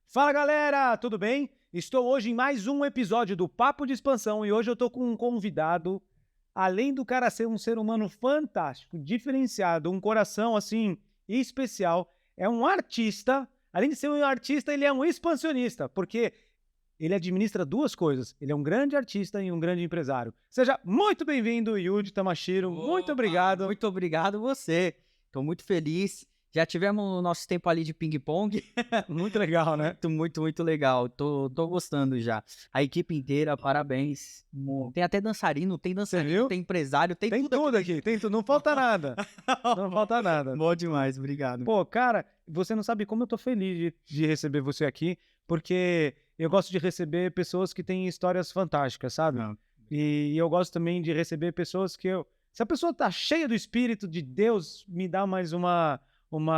Fala galera, tudo bem? Estou hoje em mais um episódio do Papo de Expansão e hoje eu tô com um convidado, além do cara ser um ser humano fantástico, diferenciado, um coração assim especial, é um artista. Além de ser um artista, ele é um expansionista, porque ele administra duas coisas. Ele é um grande artista e um grande empresário. Seja muito bem-vindo, Yuji Tamashiro. Muito obrigado. Muito obrigado você. Estou muito feliz. Já tivemos o nosso tempo ali de ping-pong. Muito legal, né? Muito legal. Tô gostando já. A equipe inteira, parabéns. Tem até dançarino, Você viu? tem empresário, tem Tem tudo tudo aqui, tem tudo. Não falta nada. Não falta nada. Bom demais, obrigado. Pô, cara, você não sabe como eu tô feliz de receber você aqui, porque eu gosto de receber pessoas que têm histórias fantásticas, sabe? Não. E eu gosto também de receber pessoas que eu... Se a pessoa tá cheia do Espírito de Deus, me dá mais uma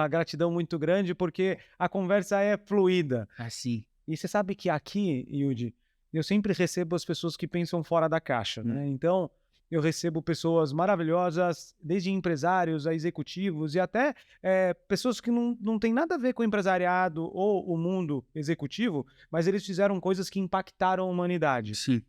gratidão muito grande, porque a conversa é fluida. Assim. E você sabe que aqui, Yudi, eu sempre recebo as pessoas que pensam fora da caixa, né? Então, eu recebo pessoas maravilhosas, desde empresários a executivos e até pessoas que não têm nada a ver com o empresariado ou o mundo executivo, mas eles fizeram coisas que impactaram a humanidade. Sim.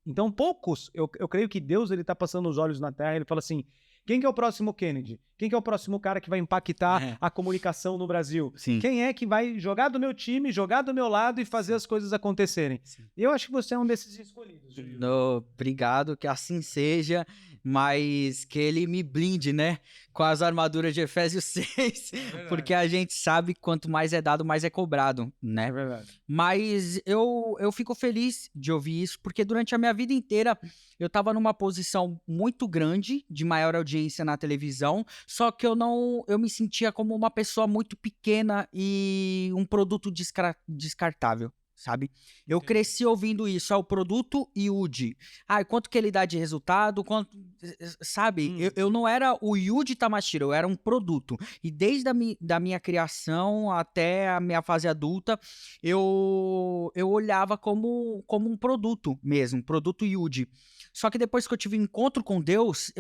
Então, poucos, eu creio que Deus ele está passando os olhos na terra, ele fala assim, quem que é o próximo Kennedy? Quem que é o próximo cara que vai impactar a comunicação no Brasil? Sim. Quem é que vai jogar do meu time, jogar do meu lado e fazer as coisas acontecerem? Sim. E eu acho que você é um desses escolhidos. Obrigado, que assim seja, mas que ele me blinde, né? Com as armaduras de Efésios 6, porque a gente sabe que quanto mais é dado, mais é cobrado, né? É verdade. Mas eu fico feliz de ouvir isso, porque durante a minha vida inteira eu estava numa posição muito grande, de maior audiência na televisão, só que eu me sentia como uma pessoa muito pequena e um produto descartável. Sabe? Eu cresci ouvindo isso, o produto Yuji. Quanto que ele dá de resultado, quanto... Sabe? Eu não era o Yuji Tamashiro, eu era um produto. E desde da minha criação até a minha fase adulta, eu olhava como um produto mesmo, produto Yuji. Só que depois que eu tive um encontro com Deus,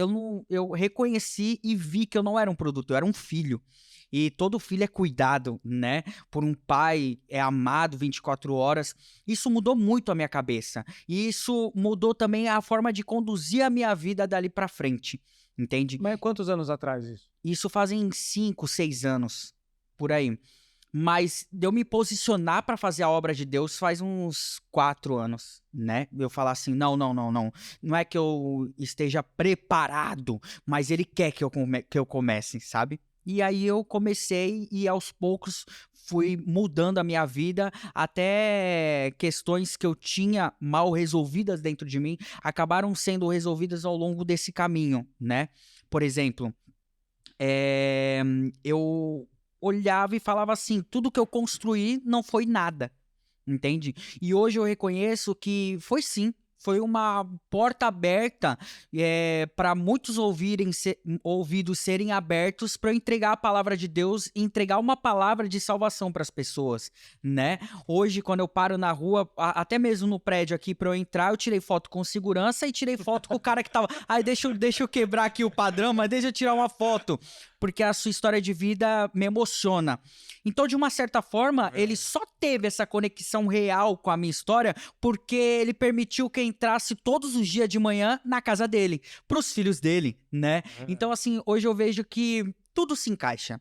eu reconheci e vi que eu não era um produto, eu era um filho. E todo filho é cuidado, né? Por um pai, é amado 24 horas. Isso mudou muito a minha cabeça. E isso mudou também a forma de conduzir a minha vida dali pra frente. Entende? Mas quantos anos atrás isso? Isso fazem 5, 6 anos, por aí. Mas de eu me posicionar pra fazer a obra de Deus faz uns 4 anos, né? Eu falar assim, não. Não é que eu esteja preparado, mas ele quer que eu comece, sabe? E aí eu comecei e aos poucos fui mudando a minha vida, até questões que eu tinha mal resolvidas dentro de mim acabaram sendo resolvidas ao longo desse caminho, né? Por exemplo, eu olhava e falava assim, tudo que eu construí não foi nada, entende? E hoje eu reconheço que foi sim, foi uma porta aberta para muitos ouvidos serem abertos para eu entregar a palavra de Deus e entregar uma palavra de salvação para as pessoas, né? Hoje, quando eu paro na rua, até mesmo no prédio aqui para eu entrar, eu tirei foto com segurança e tirei foto com o cara que tava... deixa eu quebrar aqui o padrão, mas deixa eu tirar uma foto, porque a sua história de vida me emociona. Então, de uma certa forma, ele só teve essa conexão real com a minha história porque ele permitiu que eu entrasse todos os dias de manhã na casa dele, pros filhos dele, né? Então, assim, hoje eu vejo que tudo se encaixa.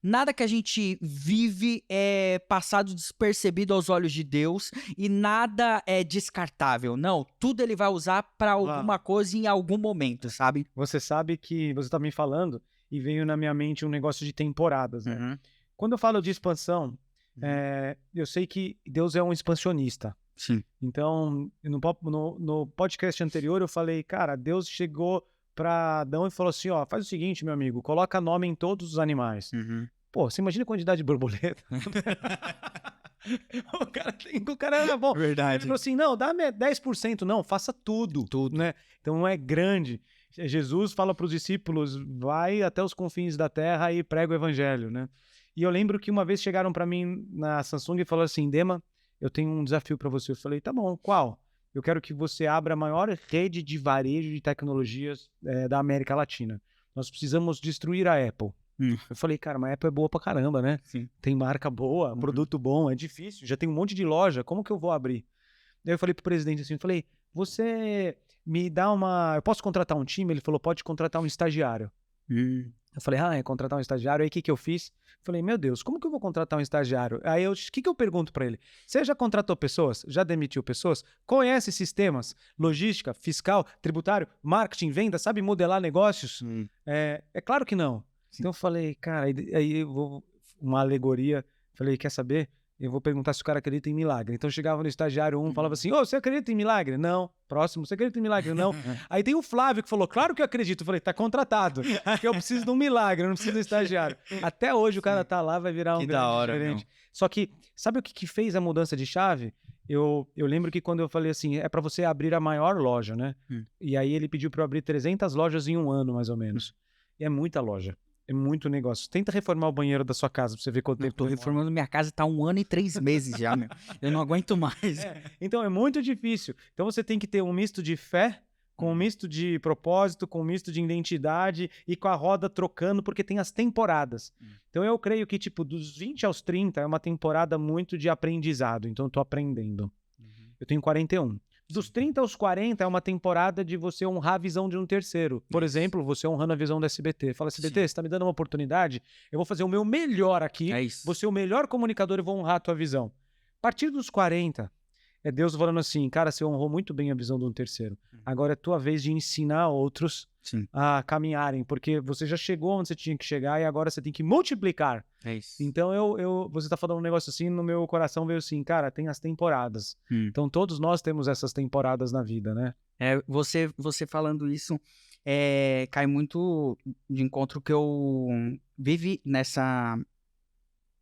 Nada que a gente vive é passado despercebido aos olhos de Deus e nada é descartável. Não, tudo ele vai usar para alguma coisa em algum momento, sabe? Você sabe que você tá me falando e veio na minha mente um negócio de temporadas, né? Uhum. Quando eu falo de expansão, eu sei que Deus é um expansionista. Sim. Então, no podcast anterior eu falei, cara, Deus chegou para Adão e falou assim, ó, faz o seguinte, meu amigo, coloca nome em todos os animais. Uhum. Pô, você imagina a quantidade de borboleta? O cara era bom. Verdade. Ele falou assim, não, dá 10%, não, faça tudo. Tudo. Né? Então é grande. Jesus fala para os discípulos, vai até os confins da terra e prega o evangelho, né? E eu lembro que uma vez chegaram para mim na Samsung e falaram assim, Dema, eu tenho um desafio para você. Eu falei, tá bom, qual? Eu quero que você abra a maior rede de varejo de tecnologias da América Latina. Nós precisamos destruir a Apple. Eu falei, cara, mas a Apple é boa pra caramba, né? Sim. Tem marca boa, produto bom, é difícil, já tem um monte de loja, como que eu vou abrir? Daí eu falei pro presidente assim, eu falei, você me dá eu posso contratar um time? Ele falou, pode contratar um estagiário. Eu falei, é contratar um estagiário? Aí o que que eu fiz? Falei, meu Deus, como que eu vou contratar um estagiário? Aí o que eu pergunto pra ele? Você já contratou pessoas? Já demitiu pessoas? Conhece sistemas? Logística, fiscal, tributário, marketing, venda? Sabe modelar negócios? É claro que não. Sim. Então eu falei, cara, aí eu vou... Uma alegoria. Falei, quer saber? Eu vou perguntar se o cara acredita em milagre. Então chegava no estagiário falava assim, ô, você acredita em milagre? Não. Próximo, você acredita em milagre? Não. Aí tem o Flávio que falou, claro que eu acredito. Eu falei, tá contratado. Porque eu preciso de um milagre, eu não preciso de um estagiário. Até hoje o cara tá lá, vai virar um Que grande da hora, gerente. meu. Só que, sabe o que fez a mudança de chave? Eu lembro que quando eu falei assim, é pra você abrir a maior loja, né? E aí ele pediu pra eu abrir 300 lojas em um ano, mais ou menos. E é muita loja. É muito negócio. Tenta reformar o banheiro da sua casa pra você ver quanto Eu tempo tô demora. reformando minha casa, tá 1 ano e 3 meses já, meu. Eu não aguento mais. Então é muito difícil. Então você tem que ter um misto de fé, com um misto de propósito, com um misto de identidade e com a roda trocando, porque tem as temporadas. Então eu creio que, tipo, dos 20 aos 30 é uma temporada muito de aprendizado. Então eu tô aprendendo. Eu tenho 41. Dos 30 aos 40 é uma temporada de você honrar a visão de um terceiro. Por exemplo, você honrando a visão do SBT. Fala, SBT, você tá me dando uma oportunidade? Eu vou fazer o meu melhor aqui. É isso. Vou ser o melhor comunicador e vou honrar a tua visão. A partir dos 40, é Deus falando assim, cara, você honrou muito bem a visão de um terceiro. Agora é tua vez de ensinar outros Sim. a caminharem, porque você já chegou onde você tinha que chegar e agora você tem que multiplicar. É isso. Então você tá falando um negócio assim, no meu coração veio assim, cara, tem as temporadas. Então todos nós temos essas temporadas na vida, né? Você falando isso cai muito de encontro que eu vivi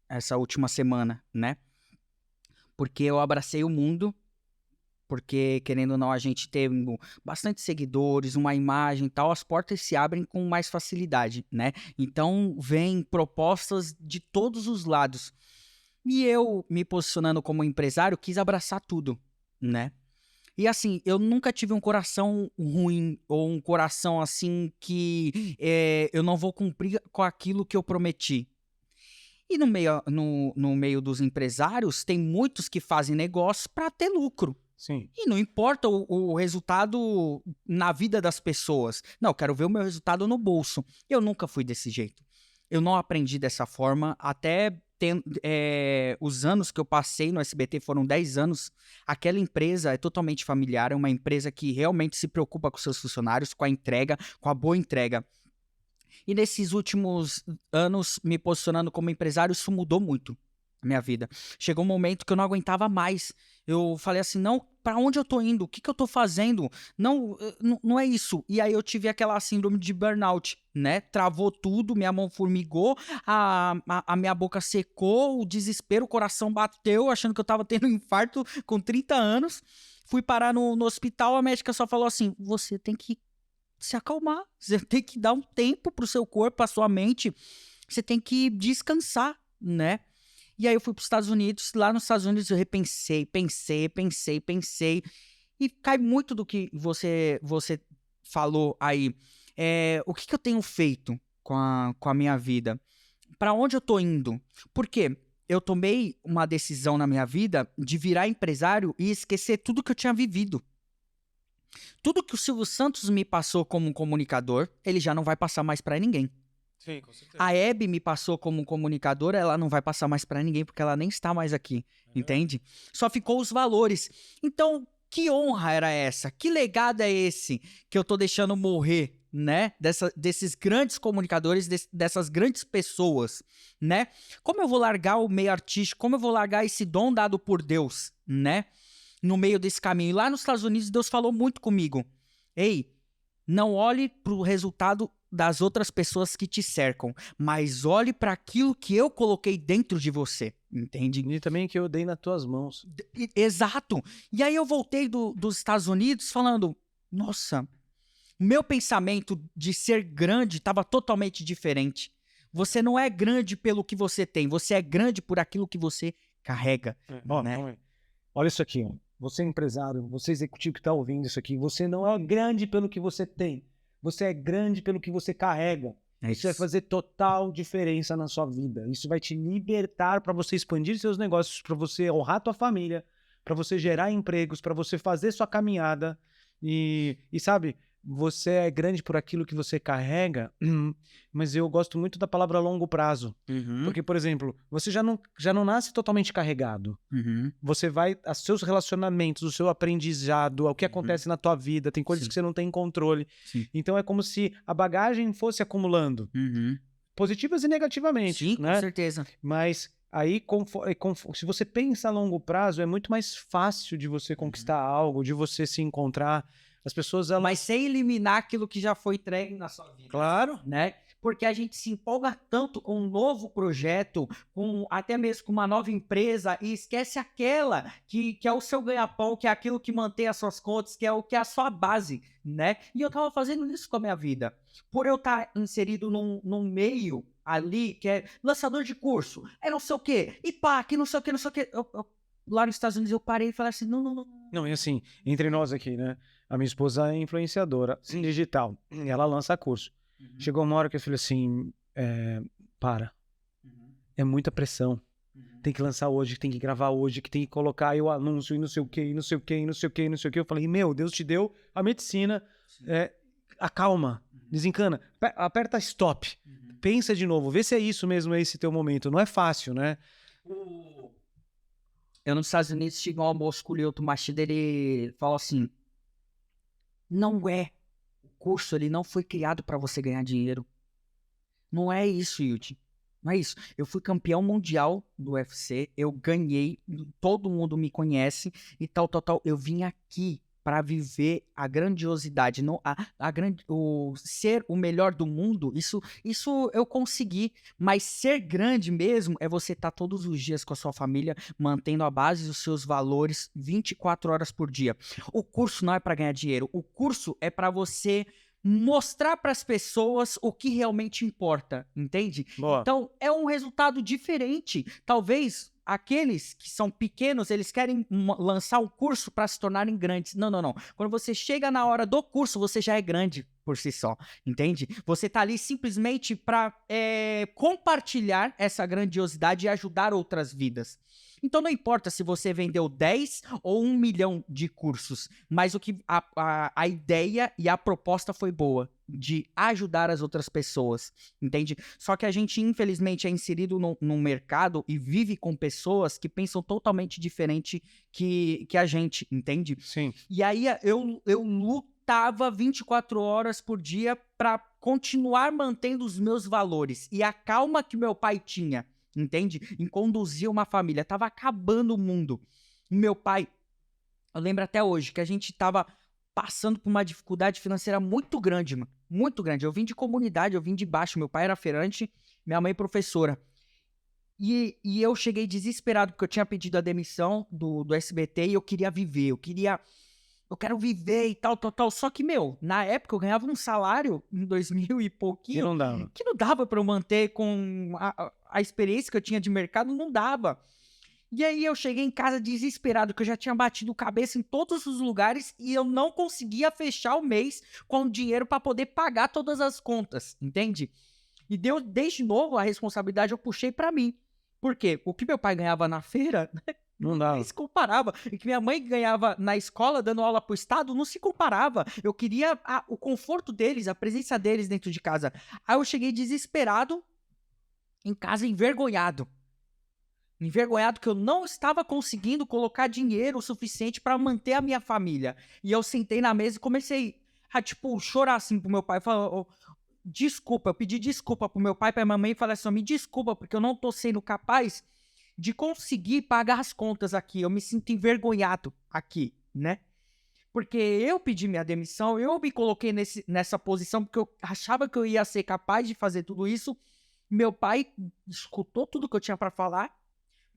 essa última semana, né? Porque eu abracei o mundo, porque querendo ou não a gente tem bastante seguidores, uma imagem e tal, as portas se abrem com mais facilidade, né? Então vem propostas de todos os lados. E eu, me posicionando como empresário, quis abraçar tudo, né? E assim, eu nunca tive um coração ruim ou um coração assim que eu não vou cumprir com aquilo que eu prometi. E no meio dos empresários, tem muitos que fazem negócio para ter lucro. Sim. E não importa o resultado na vida das pessoas. Não, eu quero ver o meu resultado no bolso. Eu nunca fui desse jeito. Eu não aprendi dessa forma. Até os anos que eu passei no SBT foram 10 anos. Aquela empresa é totalmente familiar. É uma empresa que realmente se preocupa com seus funcionários, com a entrega, com a boa entrega. E nesses últimos anos, me posicionando como empresário, isso mudou muito a minha vida. Chegou um momento que eu não aguentava mais. Eu falei assim, não, pra onde eu tô indo? O que eu tô fazendo? Não, não é isso. E aí eu tive aquela síndrome de burnout, né? Travou tudo, minha mão formigou, a minha boca secou, o desespero, o coração bateu, achando que eu tava tendo um infarto com 30 anos. Fui parar no hospital, a médica só falou assim, você tem que se acalmar, você tem que dar um tempo pro seu corpo, pra sua mente, você tem que descansar, né? E aí eu fui para os Estados Unidos, lá nos Estados Unidos eu repensei, pensei, e cai muito do que você falou aí. O que eu tenho feito com a minha vida? Para onde eu tô indo? Por quê? Eu tomei uma decisão na minha vida de virar empresário e esquecer tudo que eu tinha vivido. Tudo que o Silvio Santos me passou como um comunicador, ele já não vai passar mais para ninguém. Sim, com certeza. A Hebe me passou como comunicadora, ela não vai passar mais pra ninguém, porque ela nem está mais aqui, entende? Só ficou os valores. Então, que honra era essa? Que legado é esse que eu tô deixando morrer, né? Desses grandes comunicadores, dessas grandes pessoas, né? Como eu vou largar o meio artístico? Como eu vou largar esse dom dado por Deus, né? No meio desse caminho. E lá nos Estados Unidos, Deus falou muito comigo. Ei, não olhe pro resultado das outras pessoas que te cercam, mas olhe para aquilo que eu coloquei dentro de você, entende? E também que eu dei nas tuas mãos. Exato. E aí eu voltei dos Estados Unidos falando, nossa, meu pensamento de ser grande estava totalmente diferente. Você não é grande pelo que você tem, você é grande por aquilo que você carrega, né? Olha isso aqui, ó. Você é empresário, você é executivo que está ouvindo isso aqui, você não é grande pelo que você tem. Você é grande pelo que você carrega. Isso vai fazer total diferença na sua vida. Isso vai te libertar para você expandir seus negócios, para você honrar tua família, para você gerar empregos, para você fazer sua caminhada. E sabe, você é grande por aquilo que você carrega, mas eu gosto muito da palavra longo prazo. Porque, por exemplo, você já não nasce totalmente carregado. Você vai, os seus relacionamentos, o seu aprendizado, o que acontece na tua vida, tem coisas Sim. que você não tem controle. Sim. Então é como se a bagagem fosse acumulando, positivas e negativamente, Sim, com né? certeza. Mas aí, se você pensa a longo prazo, é muito mais fácil de você conquistar algo, de você se encontrar. As pessoas, elas... Mas sem eliminar aquilo que já foi entregue na sua vida. Claro. Né? Porque a gente se empolga tanto com um novo projeto, com até mesmo com uma nova empresa, e esquece aquela que é o seu ganha-pão, que é aquilo que mantém as suas contas, que é o que é a sua base, né? E eu tava fazendo isso com a minha vida. Por eu estar inserido num meio ali, que é lançador de curso, é não sei o quê, e pá, que não sei o quê, não sei o quê. Lá nos Estados Unidos eu parei e falei assim, não. Não, e assim, entre nós aqui, né? A minha esposa é influenciadora digital, e ela lança curso. Chegou uma hora que eu falei assim, para, é muita pressão. Tem que lançar hoje, tem que gravar hoje, que tem que colocar aí o anúncio e não sei o quê, e não sei o quê, e não sei o quê, e não sei o quê. Eu falei, meu, Deus te deu a medicina, acalma, desencana, aperta stop, pensa de novo, vê se é isso mesmo, esse teu momento. Não é fácil, né? Eu nos Estados Unidos tive um almoço com o Lyoto Machida, ele falou assim, não é, o curso ele não foi criado para você ganhar dinheiro. Não é isso, Yuji. Não é isso. Eu fui campeão mundial do UFC, eu ganhei, todo mundo me conhece e tal. Eu vim aqui para viver a grandiosidade, não, o ser o melhor do mundo, isso eu consegui, mas ser grande mesmo é você estar todos os dias com a sua família, mantendo a base dos seus valores 24 horas por dia. O curso não é para ganhar dinheiro, o curso é para você mostrar para as pessoas o que realmente importa, entende? Boa. Então, é um resultado diferente. Talvez aqueles que são pequenos, eles querem lançar um curso para se tornarem grandes. Não. Quando você chega na hora do curso, você já é grande por si só, entende? Você tá ali simplesmente para compartilhar essa grandiosidade e ajudar outras vidas. Então não importa se você vendeu 10 ou 1 milhão de cursos, mas a ideia e a proposta foi boa, de ajudar as outras pessoas, entende? Só que a gente, infelizmente, é inserido num mercado e vive com pessoas que pensam totalmente diferente que a gente, entende? Sim. E aí eu lutava 24 horas por dia para continuar mantendo os meus valores e a calma que meu pai tinha, entende? Em conduzir uma família. Tava acabando o mundo. Meu pai, eu lembro até hoje que a gente tava passando por uma dificuldade financeira muito grande, mano. Muito grande. Eu vim de comunidade, eu vim de baixo. Meu pai era feirante, minha mãe professora. E eu cheguei desesperado porque eu tinha pedido a demissão do SBT e eu queria viver. Eu quero viver e tal. Só que, meu, na época eu ganhava um salário em 2000 e pouquinho. Que não dava pra eu manter com a experiência que eu tinha de mercado, não dava. E aí eu cheguei em casa desesperado, que eu já tinha batido cabeça em todos os lugares e eu não conseguia fechar o mês com dinheiro pra poder pagar todas as contas, entende? E desde novo a responsabilidade eu puxei pra mim. Por quê? O que meu pai ganhava na feira não dava. nem se comparava. E que minha mãe ganhava na escola, dando aula pro Estado, não se comparava. Eu queria o conforto deles, a presença deles dentro de casa. Aí eu cheguei desesperado em casa, envergonhado. Envergonhado que eu não estava conseguindo colocar dinheiro o suficiente para manter a minha família. E eu sentei na mesa e comecei a, chorar assim pro meu pai. Falando, desculpa, eu pedi desculpa pro meu pai e pra minha mãe e falei assim, me desculpa, porque eu não tô sendo capaz de conseguir pagar as contas aqui. Eu me sinto envergonhado aqui, né? Porque eu pedi minha demissão, eu me coloquei nessa posição porque eu achava que eu ia ser capaz de fazer tudo isso. Meu pai escutou tudo que eu tinha pra falar,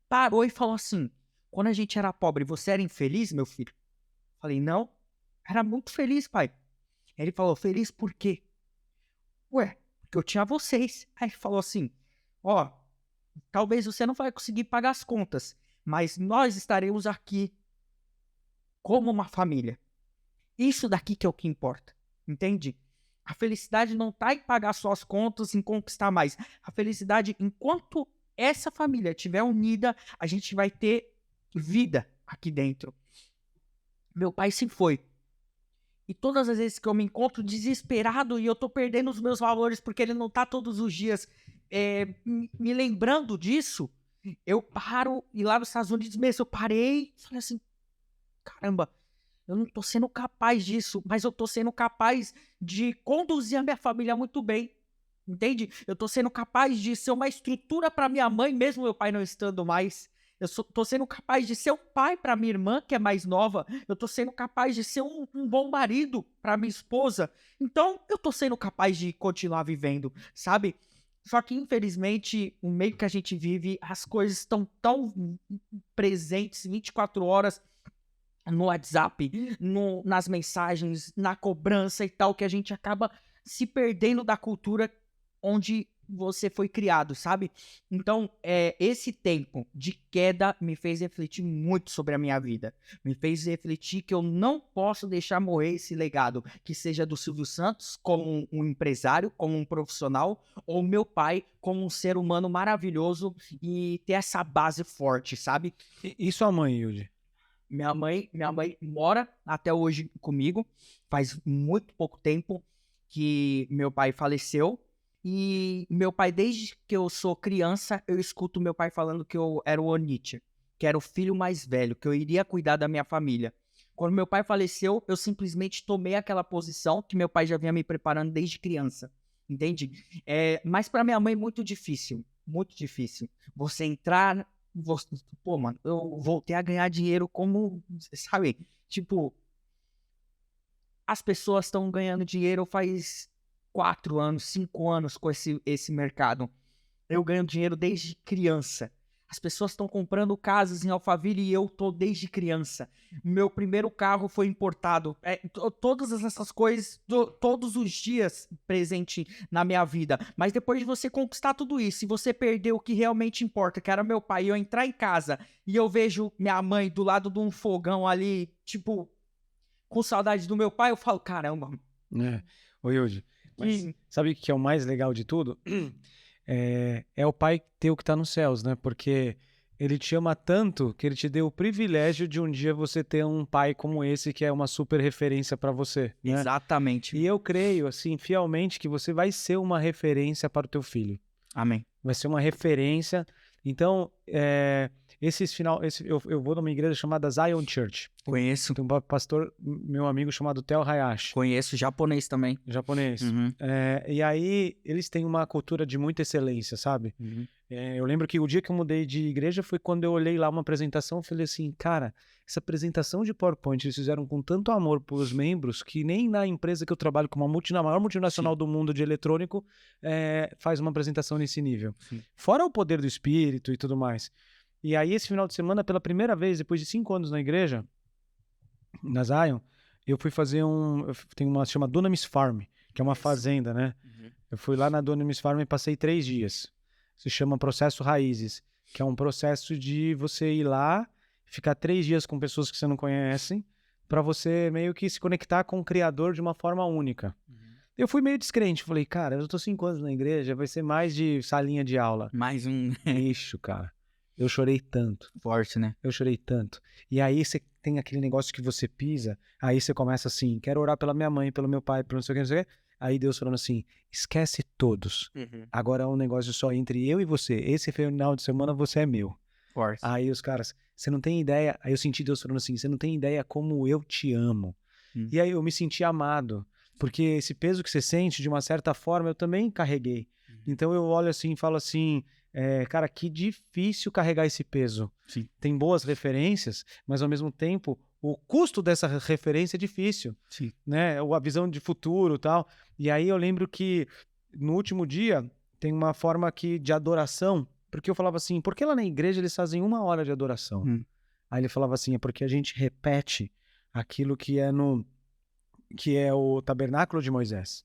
parou e falou assim, quando a gente era pobre, você era infeliz, meu filho? Falei, não, era muito feliz, pai. Ele falou, feliz por quê? Ué, porque eu tinha vocês. Aí ele falou assim, talvez você não vai conseguir pagar as contas, mas nós estaremos aqui como uma família. Isso daqui que é o que importa, entende? A felicidade não tá em pagar suas contas, em conquistar mais. A felicidade, enquanto essa família estiver unida, a gente vai ter vida aqui dentro. Meu pai se foi. E todas as vezes que eu me encontro desesperado e eu tô perdendo os meus valores porque ele não tá todos os dias me lembrando disso, eu paro, e lá nos Estados Unidos mesmo, eu parei e falei assim, caramba, eu não tô sendo capaz disso, mas eu tô sendo capaz de conduzir a minha família muito bem, entende? Eu tô sendo capaz de ser uma estrutura para minha mãe, mesmo meu pai não estando mais. Tô sendo capaz de ser um pai para minha irmã, que é mais nova. Eu tô sendo capaz de ser um bom marido para minha esposa. Então, eu tô sendo capaz de continuar vivendo, sabe? Só que, infelizmente, o meio que a gente vive, as coisas estão tão presentes 24 horas no WhatsApp, nas mensagens, na cobrança e tal, que a gente acaba se perdendo da cultura onde você foi criado, sabe? Então, esse tempo de queda me fez refletir muito sobre a minha vida. Me fez refletir que eu não posso deixar morrer esse legado, que seja do Silvio Santos como um empresário, como um profissional, ou meu pai como um ser humano maravilhoso e ter essa base forte, sabe? E sua mãe, Yudi? Minha mãe mora até hoje comigo. Faz muito pouco tempo que meu pai faleceu. E meu pai, desde que eu sou criança, eu escuto meu pai falando que eu era o Onitsha, que era o filho mais velho, que eu iria cuidar da minha família. Quando meu pai faleceu, eu simplesmente tomei aquela posição que meu pai já vinha me preparando desde criança. Entende? Mas para minha mãe, muito difícil. Muito difícil. Você entrar... Pô, mano, eu voltei a ganhar dinheiro como, sabe? Tipo, as pessoas estão ganhando dinheiro faz 4 anos, 5 anos com esse mercado. Eu ganho dinheiro desde criança. As pessoas estão comprando casas em Alphaville e eu tô desde criança. Meu primeiro carro foi importado. Todas essas coisas, todos os dias presente na minha vida. Mas depois de você conquistar tudo isso, se você perder o que realmente importa, que era meu pai, e eu entrar em casa e eu vejo minha mãe do lado de um fogão ali, tipo, com saudade do meu pai, eu falo, caramba. Ô Yudi, mas sabe o que é o mais legal de tudo? É o pai teu que tá nos céus, né? Porque ele te ama tanto que ele te deu o privilégio de um dia você ter um pai como esse que é uma super referência para você, né? Exatamente. E eu creio, assim, fielmente que você vai ser uma referência para o teu filho. Amém. Vai ser uma referência. Então, eu vou numa igreja chamada Zion Church. Conheço. Tem um pastor, meu amigo, chamado Tel Hayashi. Conheço, japonês também. Japonês. Uhum. E aí, eles têm uma cultura de muita excelência, sabe? Uhum. Eu lembro que o dia que eu mudei de igreja foi quando eu olhei lá uma apresentação e falei assim, cara, essa apresentação de PowerPoint eles fizeram com tanto amor pelos membros que nem na empresa que eu trabalho, com a maior multinacional do mundo de eletrônico, faz uma apresentação nesse nível. Sim. Fora o poder do espírito e tudo mais. E aí, esse final de semana, pela primeira vez, depois de 5 anos na igreja, na Zion, eu fui fazer tem uma chama Dunamis Farm, que é uma fazenda, né? Uhum. Eu fui lá na Dunamis Farm e passei 3 dias. Se chama Processo Raízes, que é um processo de você ir lá, ficar 3 dias com pessoas que você não conhece, para você meio que se conectar com o Criador de uma forma única. Uhum. Eu fui meio descrente, falei, cara, eu tô 5 anos na igreja, vai ser mais de salinha de aula. Mais um... Ixi, cara. Eu chorei tanto. Forte, né? Eu chorei tanto. E aí você tem aquele negócio que você pisa, aí você começa assim, quero orar pela minha mãe, pelo meu pai, pelo não sei o que, não sei o que. Aí Deus falando assim, esquece todos. Uhum. Agora é um negócio só entre eu e você. Esse final de semana você é meu. Forte. Aí os caras, você não tem ideia. Aí eu senti Deus falando assim, você não tem ideia como eu te amo. E aí eu me senti amado. Porque esse peso que você sente, de uma certa forma, eu também carreguei. Então eu olho assim e falo assim, cara, que difícil carregar esse peso. Sim. Tem boas referências, mas ao mesmo tempo, o custo dessa referência é difícil. Sim. Né? A visão de futuro e tal. E aí eu lembro que no último dia tem uma forma de adoração, porque eu falava assim, por que lá na igreja eles fazem 1 hora de adoração? Aí ele falava assim, é porque a gente repete aquilo que é o tabernáculo de Moisés.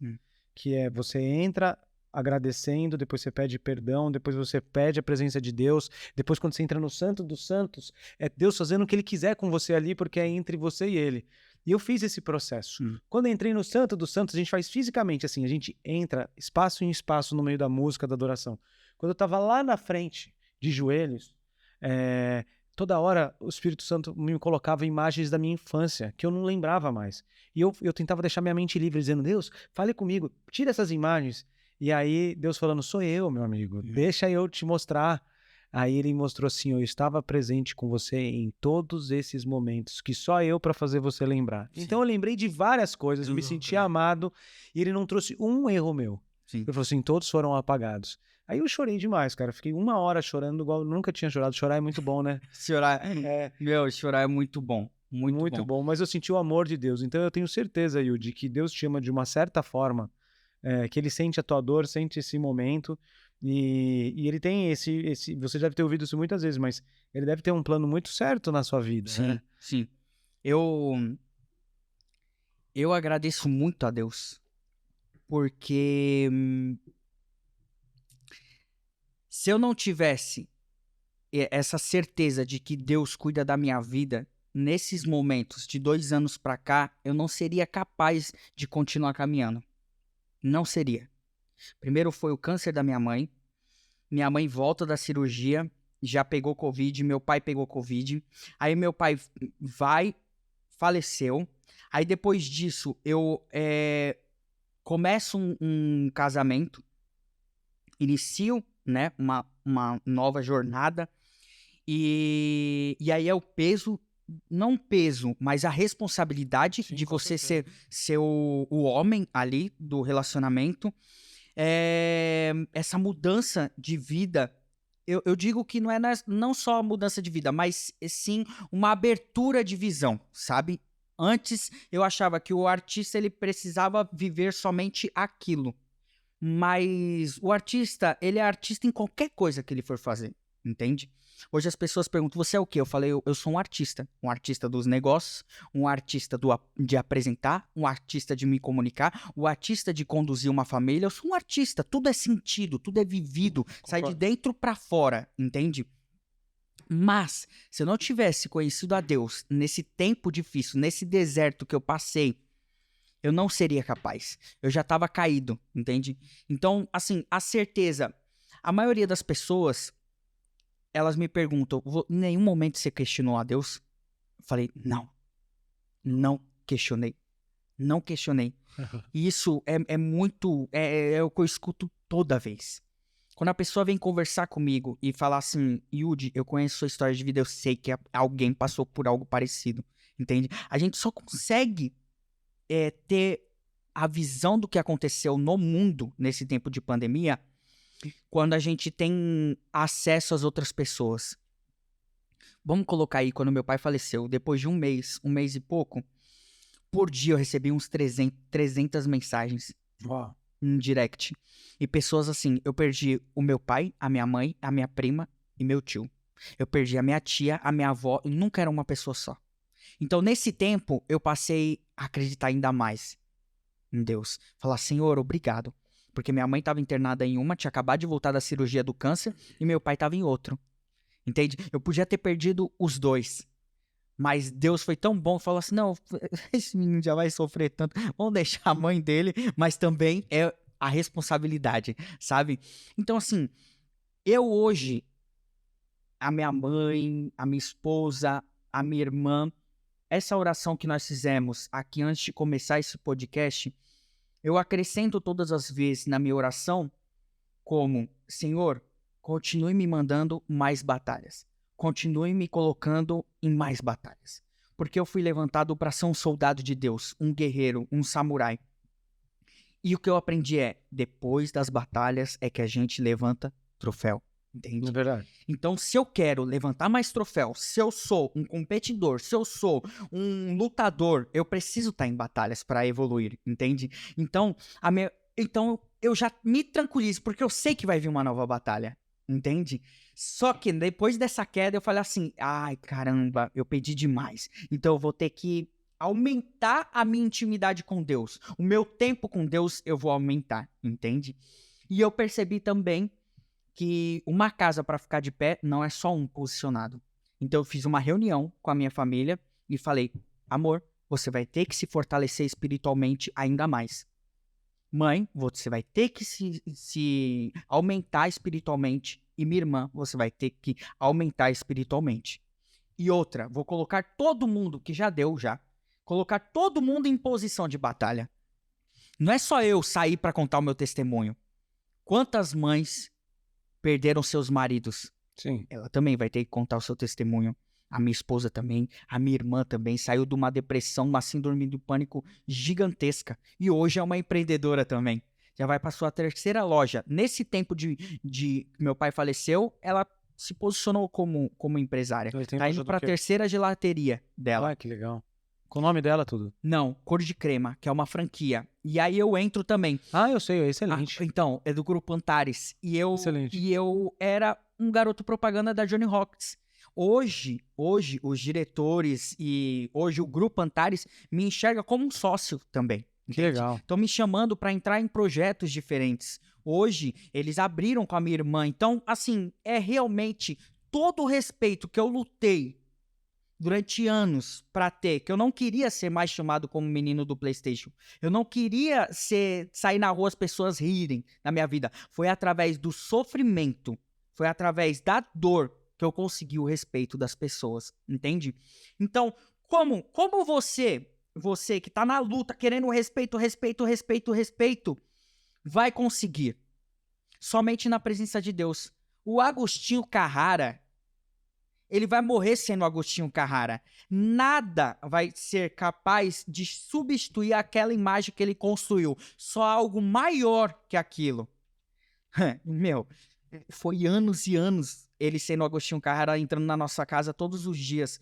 Que é você entra agradecendo, depois você pede perdão, depois você pede a presença de Deus, depois quando você entra no Santo dos Santos, é Deus fazendo o que Ele quiser com você ali, porque é entre você e Ele. E eu fiz esse processo. Hum. Quando eu entrei no Santo dos Santos, a gente faz fisicamente assim, a gente entra espaço em espaço no meio da música, da adoração. Quando eu estava lá na frente, de joelhos, toda hora o Espírito Santo me colocava imagens da minha infância, que eu não lembrava mais. E eu tentava deixar minha mente livre, dizendo, Deus, fale comigo, tira essas imagens. E aí Deus falando, sou eu, meu amigo, deixa eu te mostrar. Aí ele mostrou assim, eu estava presente com você em todos esses momentos, que só eu para fazer você lembrar. Sim. Então eu lembrei de várias coisas, me senti amado, e ele não trouxe um erro meu. Sim. Ele falou assim, todos foram apagados. Aí eu chorei demais, cara. Fiquei 1 hora chorando, igual eu nunca tinha chorado. Chorar é muito bom, né? Chorar, chorar é muito bom. Muito bom. Mas eu senti o amor de Deus. Então eu tenho certeza, Yudi, que Deus te ama de uma certa forma, que ele sente a tua dor, sente esse momento. E ele tem esse. Você deve ter ouvido isso muitas vezes, mas ele deve ter um plano muito certo na sua vida. Sim, né? sim. Eu agradeço muito a Deus, porque se eu não tivesse essa certeza de que Deus cuida da minha vida, nesses momentos de 2 anos pra cá, eu não seria capaz de continuar caminhando. Não seria. Primeiro foi o câncer da minha mãe. Minha mãe volta da cirurgia, já pegou Covid, meu pai pegou Covid. Aí meu pai faleceu. Aí depois disso, eu começo um casamento, inicio, né, uma nova jornada. E aí é o peso, não peso, mas a responsabilidade Sim, de com você certeza. ser o homem ali do relacionamento. Essa mudança de vida, eu digo que não só a mudança de vida, mas sim uma abertura de visão, sabe? Antes eu achava que o artista ele precisava viver somente aquilo, mas o artista, ele é artista em qualquer coisa que ele for fazer, entende? Hoje as pessoas perguntam, você é o quê? Eu falei, eu sou um artista dos negócios, um artista de apresentar, um artista de me comunicar, um artista de conduzir uma família. Eu sou um artista, tudo é sentido, tudo é vivido, sai de dentro pra fora, entende? Mas, se eu não tivesse conhecido a Deus nesse tempo difícil, nesse deserto que eu passei, eu não seria capaz. Eu já estava caído, entende? Então, assim, a certeza. A maioria das pessoas, elas me perguntam, em nenhum momento você questionou a Deus? Eu falei, não questionei. Não questionei. E isso é muito, é o que eu escuto toda vez. Quando a pessoa vem conversar comigo e falar assim, Yudi, eu conheço sua história de vida, eu sei que alguém passou por algo parecido, entende? A gente só consegue ter a visão do que aconteceu no mundo nesse tempo de pandemia quando a gente tem acesso às outras pessoas. Vamos colocar aí, quando meu pai faleceu, depois de um mês e pouco, por dia eu recebi uns 300 mensagens Uau. em direct. E pessoas assim, eu perdi o meu pai, a minha mãe, a minha prima e meu tio. Eu perdi a minha tia, a minha avó, e nunca era uma pessoa só. Então, nesse tempo, eu passei a acreditar ainda mais em Deus. Falar, Senhor, obrigado. Porque minha mãe estava internada em uma, tinha acabado de voltar da cirurgia do câncer, e meu pai estava em outro. Entende? Eu podia ter perdido os dois. Mas Deus foi tão bom, falou assim, não, esse menino já vai sofrer tanto, vamos deixar a mãe dele, mas também é a responsabilidade, sabe? Então, assim, eu hoje, a minha mãe, a minha esposa, a minha irmã, essa oração que nós fizemos aqui antes de começar esse podcast, eu acrescento todas as vezes na minha oração como, Senhor, continue me mandando mais batalhas. Continue me colocando em mais batalhas. Porque eu fui levantado para ser um soldado de Deus, um guerreiro, um samurai. E o que eu aprendi depois das batalhas é que a gente levanta troféu. Entende? É verdade. Então, se eu quero levantar mais troféu, se eu sou um competidor, se eu sou um lutador, eu preciso estar em batalhas para evoluir, entende? Então, eu já me tranquilizo, porque eu sei que vai vir uma nova batalha, entende? Só que depois dessa queda eu falei assim, ai caramba, eu pedi demais. Então eu vou ter que aumentar a minha intimidade com Deus. O meu tempo com Deus eu vou aumentar, entende? E eu percebi também que uma casa para ficar de pé não é só um posicionado. Então eu fiz uma reunião com a minha família e falei, amor, você vai ter que se fortalecer espiritualmente ainda mais. Mãe, você vai ter que se aumentar espiritualmente. E minha irmã, você vai ter que aumentar espiritualmente. E outra, vou colocar todo mundo, que já deu já, colocar todo mundo em posição de batalha. Não é só eu sair para contar o meu testemunho. Quantas mães perderam seus maridos? Sim. Ela também vai ter que contar o seu testemunho. A minha esposa também, a minha irmã também saiu de uma depressão, uma síndrome do pânico gigantesca. E hoje é uma empreendedora também. Já vai para sua terceira loja. Nesse tempo de que meu pai faleceu, ela se posicionou como empresária. Então, ele tem Tá loja indo do para a quê? terceira gelateria dela. Ah, que legal. Com o nome dela, tudo. Não, Cor de Crema, que é uma franquia. E aí eu entro também. Ah, eu sei, é excelente. Então, é do grupo Antares. Excelente. E eu era um garoto propaganda da Johnny Rockets. Hoje, os diretores e hoje o grupo Antares me enxerga como um sócio também. Que Entende? legal. Estão me chamando para entrar em projetos diferentes. Hoje, eles abriram com a minha irmã. Então, assim, é realmente todo o respeito que eu lutei durante anos para ter, que eu não queria ser mais chamado como menino do PlayStation. Eu não queria sair na rua as pessoas rirem na minha vida. Foi através do sofrimento, foi através da dor que eu consegui o respeito das pessoas, entende? Então, como você que tá na luta querendo respeito, vai conseguir? Somente na presença de Deus. O Agostinho Carrara, ele vai morrer sendo Agostinho Carrara. Nada vai ser capaz de substituir aquela imagem que ele construiu. Só algo maior que aquilo. Meu, foi anos e anos ele sendo Agostinho Carrara, entrando na nossa casa todos os dias.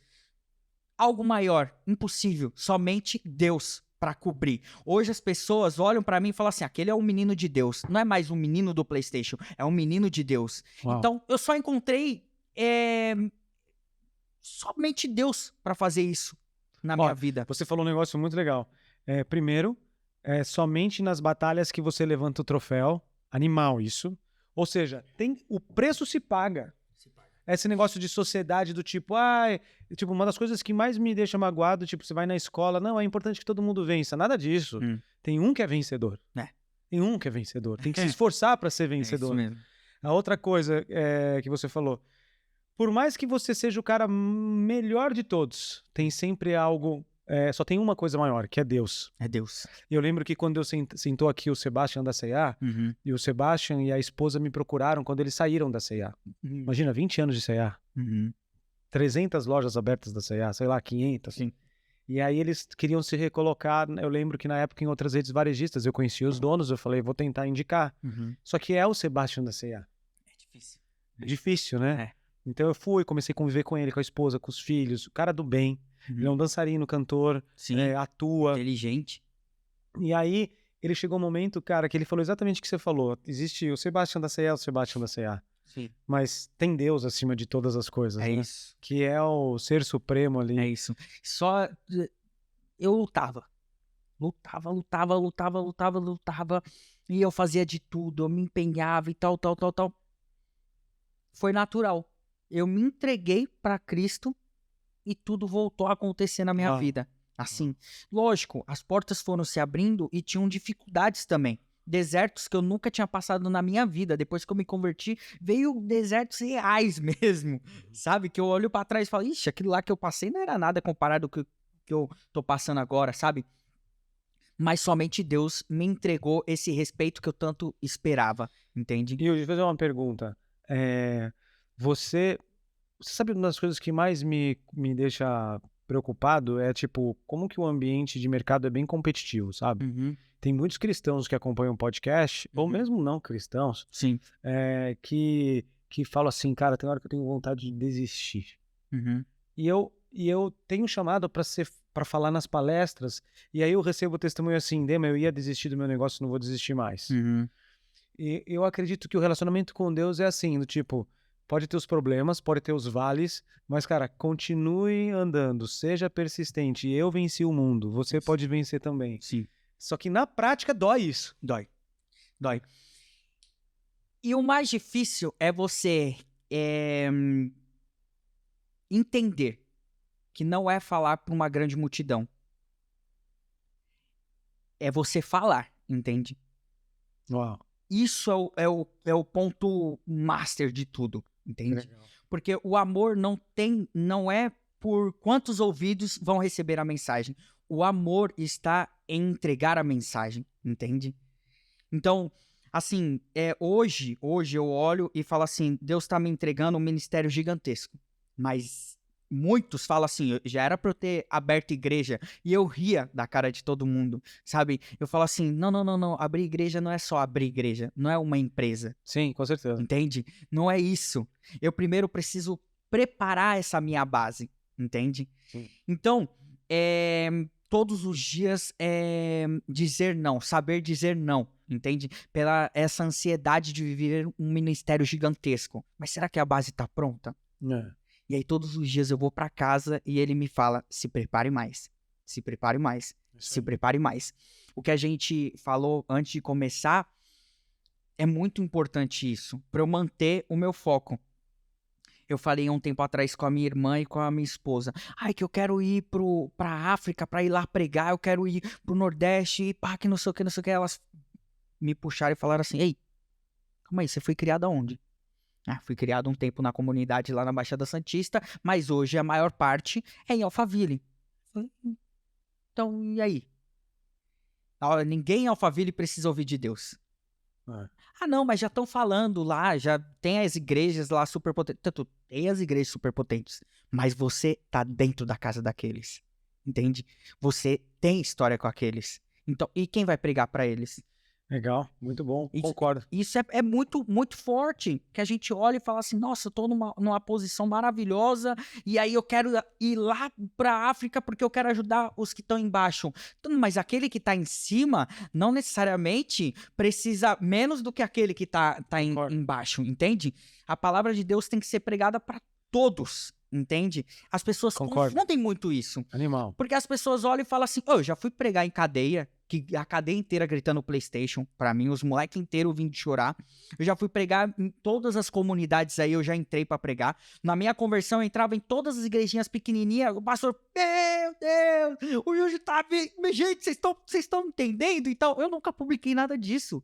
Algo maior, impossível. Somente Deus para cobrir. Hoje as pessoas olham para mim e falam assim, aquele é um menino de Deus. Não é mais um menino do PlayStation, é um menino de Deus. Uau. Então, eu só encontrei somente Deus para fazer isso na minha vida. Você falou um negócio muito legal. Primeiro, somente nas batalhas que você levanta o troféu. Animal isso. Ou seja, o preço se paga. Esse negócio de sociedade do tipo, tipo, uma das coisas que mais me deixa magoado, tipo, você vai na escola, não, é importante que todo mundo vença. Nada disso. Tem um que é vencedor. Tem um que é vencedor. Tem que se esforçar para ser vencedor. É isso mesmo. A outra coisa que você falou, por mais que você seja o cara melhor de todos, tem sempre algo, só tem uma coisa maior, que é Deus. É Deus. E eu lembro que quando eu sentou aqui o Sebastian da C&A, e o Sebastian e a esposa me procuraram quando eles saíram da C&A. Imagina, 20 anos de C&A. 300 lojas abertas da C&A, sei lá, 500. Sim. E aí eles queriam se recolocar, eu lembro que na época em outras redes varejistas eu conhecia os donos, eu falei, vou tentar indicar. Só que é o Sebastian da C&A. É difícil. É difícil, né? É. Então eu fui, comecei a conviver com ele, com a esposa, com os filhos, o cara do bem. Ele é um dançarino, cantor, Sim. atua. Inteligente. E aí ele chegou um momento, cara, que ele falou exatamente o que você falou. Existe o Sebastian da C&A, o Sebastian da C&A. Sim. Mas tem Deus acima de todas as coisas, É né? isso. Que é o ser supremo ali. É isso. Só eu lutava. Lutava. E eu fazia de tudo, eu me empenhava e tal. Foi natural. Eu me entreguei para Cristo e tudo voltou a acontecer na minha vida. Assim, lógico, as portas foram se abrindo e tinham dificuldades também. Desertos que eu nunca tinha passado na minha vida. Depois que eu me converti, veio desertos reais mesmo. Sabe? Que eu olho para trás e falo, ixi, aquilo lá que eu passei não era nada comparado com o que eu tô passando agora, sabe? Mas somente Deus me entregou esse respeito que eu tanto esperava, entende? E eu vou fazer uma pergunta. Você sabe uma das coisas que mais me deixa preocupado é, tipo, como que o ambiente de mercado é bem competitivo, sabe? Tem muitos cristãos que acompanham o podcast, ou mesmo não cristãos, Sim. que falam assim, cara, tem hora que eu tenho vontade de desistir. E eu tenho chamado para falar nas palestras, e aí eu recebo o testemunho assim, Dema, eu ia desistir do meu negócio, não vou desistir mais. E eu acredito que o relacionamento com Deus é assim, do tipo, pode ter os problemas, pode ter os vales, mas, cara, continue andando, seja persistente. Eu venci o mundo, você pode vencer também. Sim. Só que na prática dói isso. Dói. E o mais difícil é você entender que não é falar para uma grande multidão. é você falar, entende? Uau. Isso é o ponto master de tudo, entende? Legal. Porque o amor não é por quantos ouvidos vão receber a mensagem. O amor está em entregar a mensagem, entende? Então, assim, hoje eu olho e falo assim, Deus está me entregando um ministério gigantesco. Mas muitos falam assim, já era para eu ter aberto igreja. E eu ria da cara de todo mundo, sabe? Eu falo assim, não, abrir igreja não é só abrir igreja, não é uma empresa. Sim, com certeza. Entende? Não é isso. Eu primeiro preciso preparar essa minha base, entende? Sim. Então, todos os dias dizer não, saber dizer não, entende? Pela essa ansiedade de viver um ministério gigantesco. Mas será que a base tá pronta? É. E aí todos os dias eu vou para casa e ele me fala, se prepare mais, se prepare mais, Isso se aí. prepare mais. O que a gente falou antes de começar é muito importante isso, para eu manter o meu foco. Eu falei um tempo atrás com a minha irmã e com a minha esposa. Ai, que eu quero ir pra África, pra ir lá pregar, eu quero ir pro Nordeste, e pá, que não sei o que, não sei o que. Elas me puxaram e falaram assim, ei, calma aí, você foi criada onde? Ah, fui criado um tempo na comunidade lá na Baixada Santista, mas hoje a maior parte é em Alphaville. Falei, então, e aí? Ninguém em Alphaville precisa ouvir de Deus. É. Ah, não, mas já estão falando lá, já tem as igrejas lá superpotentes. Tanto tem as igrejas superpotentes, mas você tá dentro da casa daqueles, entende? Você tem história com aqueles. Então, e quem vai pregar para eles? Legal, muito bom, Isso, concordo. isso é muito, muito forte, que a gente olha e fala assim, nossa, eu tô numa posição maravilhosa, e aí eu quero ir lá pra África porque eu quero ajudar os que estão embaixo. Então, mas aquele que tá em cima, não necessariamente precisa menos do que aquele que tá Concordo. embaixo, entende? A palavra de Deus tem que ser pregada para todos, entende? As pessoas Concordo. confundem muito isso. Animal. Porque as pessoas olham e falam assim, eu já fui pregar em cadeia, que a cadeia inteira gritando PlayStation, pra mim, os moleques inteiros vindo chorar. Eu já fui pregar em todas as comunidades aí, eu já entrei pra pregar. Na minha conversão, eu entrava em todas as igrejinhas pequenininhas, o pastor, meu Deus, o Yuji tá... Gente, vocês estão entendendo? Então, eu nunca publiquei nada disso.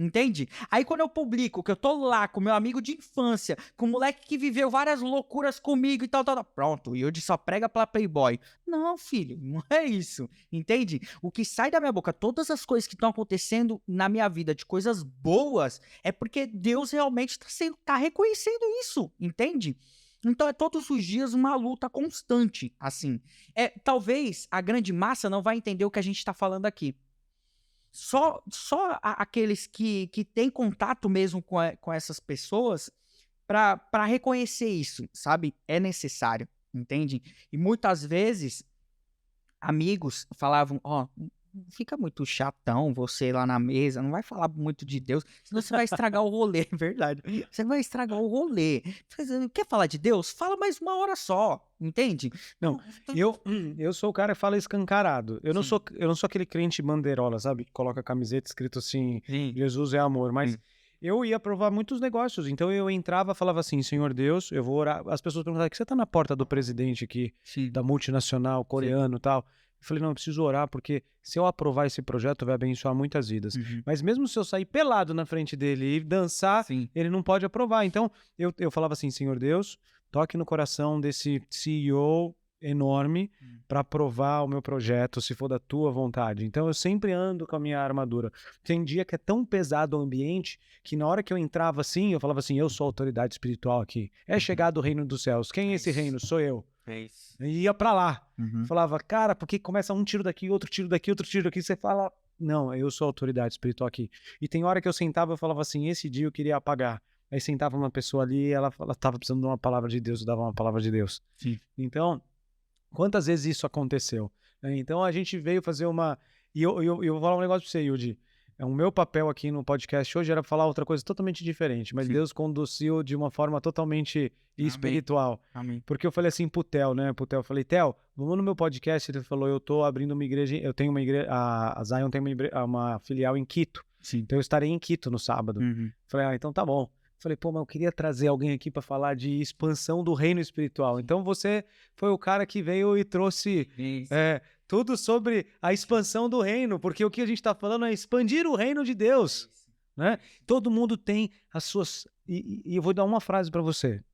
Entende? Aí quando eu publico que eu tô lá com meu amigo de infância, com um moleque que viveu várias loucuras comigo e tal, pronto, o Yudi só prega pra Playboy. Não, filho, não é isso. Entende? O que sai da minha boca, todas as coisas que estão acontecendo na minha vida, de coisas boas, é porque Deus realmente tá reconhecendo isso, entende? Então é todos os dias uma luta constante, assim. Talvez a grande massa não vai entender o que a gente tá falando aqui. Só aqueles que têm contato mesmo com essas pessoas para reconhecer isso, sabe? É necessário, entende? E muitas vezes amigos falavam, fica muito chatão você lá na mesa, não vai falar muito de Deus, senão você vai estragar o rolê, é verdade. Você vai estragar o rolê. Quer falar de Deus? Fala mais uma hora só, entende? Não, eu sou o cara que fala escancarado. Eu não Sim. sou aquele crente bandeirola, sabe? Que coloca a camiseta escrito assim, Sim. Jesus é amor, mas Sim. eu ia provar muitos negócios. Então eu entrava, falava assim, Senhor Deus, eu vou orar. As pessoas perguntavam, que você tá na porta do presidente aqui, Sim. da multinacional, coreano e tal. Eu falei, não, eu preciso orar, porque se eu aprovar esse projeto, vai abençoar muitas vidas. Uhum. Mas mesmo se eu sair pelado na frente dele e dançar, Sim. ele não pode aprovar. Então eu falava assim, Senhor Deus, toque no coração desse CEO enorme para aprovar o meu projeto, se for da tua vontade. Então eu sempre ando com a minha armadura. Tem dia que é tão pesado o ambiente que na hora que eu entrava assim, eu falava assim, eu sou a autoridade espiritual aqui. É chegado o reino dos céus. Quem é esse reino? Sou eu. E ia pra lá. Uhum. Falava, cara, porque começa um tiro daqui, outro tiro daqui, outro tiro daqui, você fala, não, eu sou a autoridade espiritual aqui. E tem hora que eu sentava, eu falava assim, esse dia eu queria apagar. Aí sentava uma pessoa ali, ela tava precisando de uma palavra de Deus, eu dava uma palavra de Deus. Sim. Então, quantas vezes isso aconteceu? Então a gente veio fazer uma... E eu vou falar um negócio pra você, Yudi. O meu papel aqui no podcast hoje era falar outra coisa totalmente diferente, mas Sim. Deus conduziu de uma forma totalmente espiritual. Amém. Porque eu falei assim pro Theo, né? Eu falei, Theo, vamos no meu podcast. Ele falou, eu tô abrindo uma igreja, eu tenho uma igreja, a Zion tem uma filial em Quito. Sim. Então eu estarei em Quito no sábado. Uhum. Falei, então tá bom. Falei, pô, mas eu queria trazer alguém aqui para falar de expansão do reino espiritual. Então você foi o cara que veio e trouxe Isso. tudo sobre a expansão do reino, porque o que a gente está falando é expandir o reino de Deus, né? Todo mundo tem as suas... E eu vou dar uma frase para você.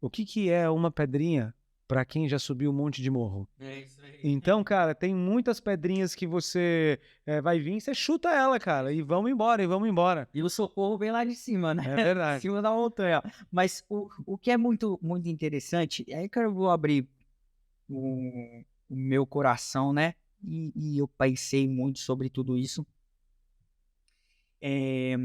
O que é uma pedrinha para quem já subiu um monte de morro? É isso aí. Então, cara, tem muitas pedrinhas que você vai vir, você chuta ela, cara, e vamos embora, e vamos embora. E o socorro vem lá de cima, né? É Em verdade. cima da montanha. Mas o que é muito, muito interessante, é que eu vou abrir o meu coração, né? E eu pensei muito sobre tudo isso. É,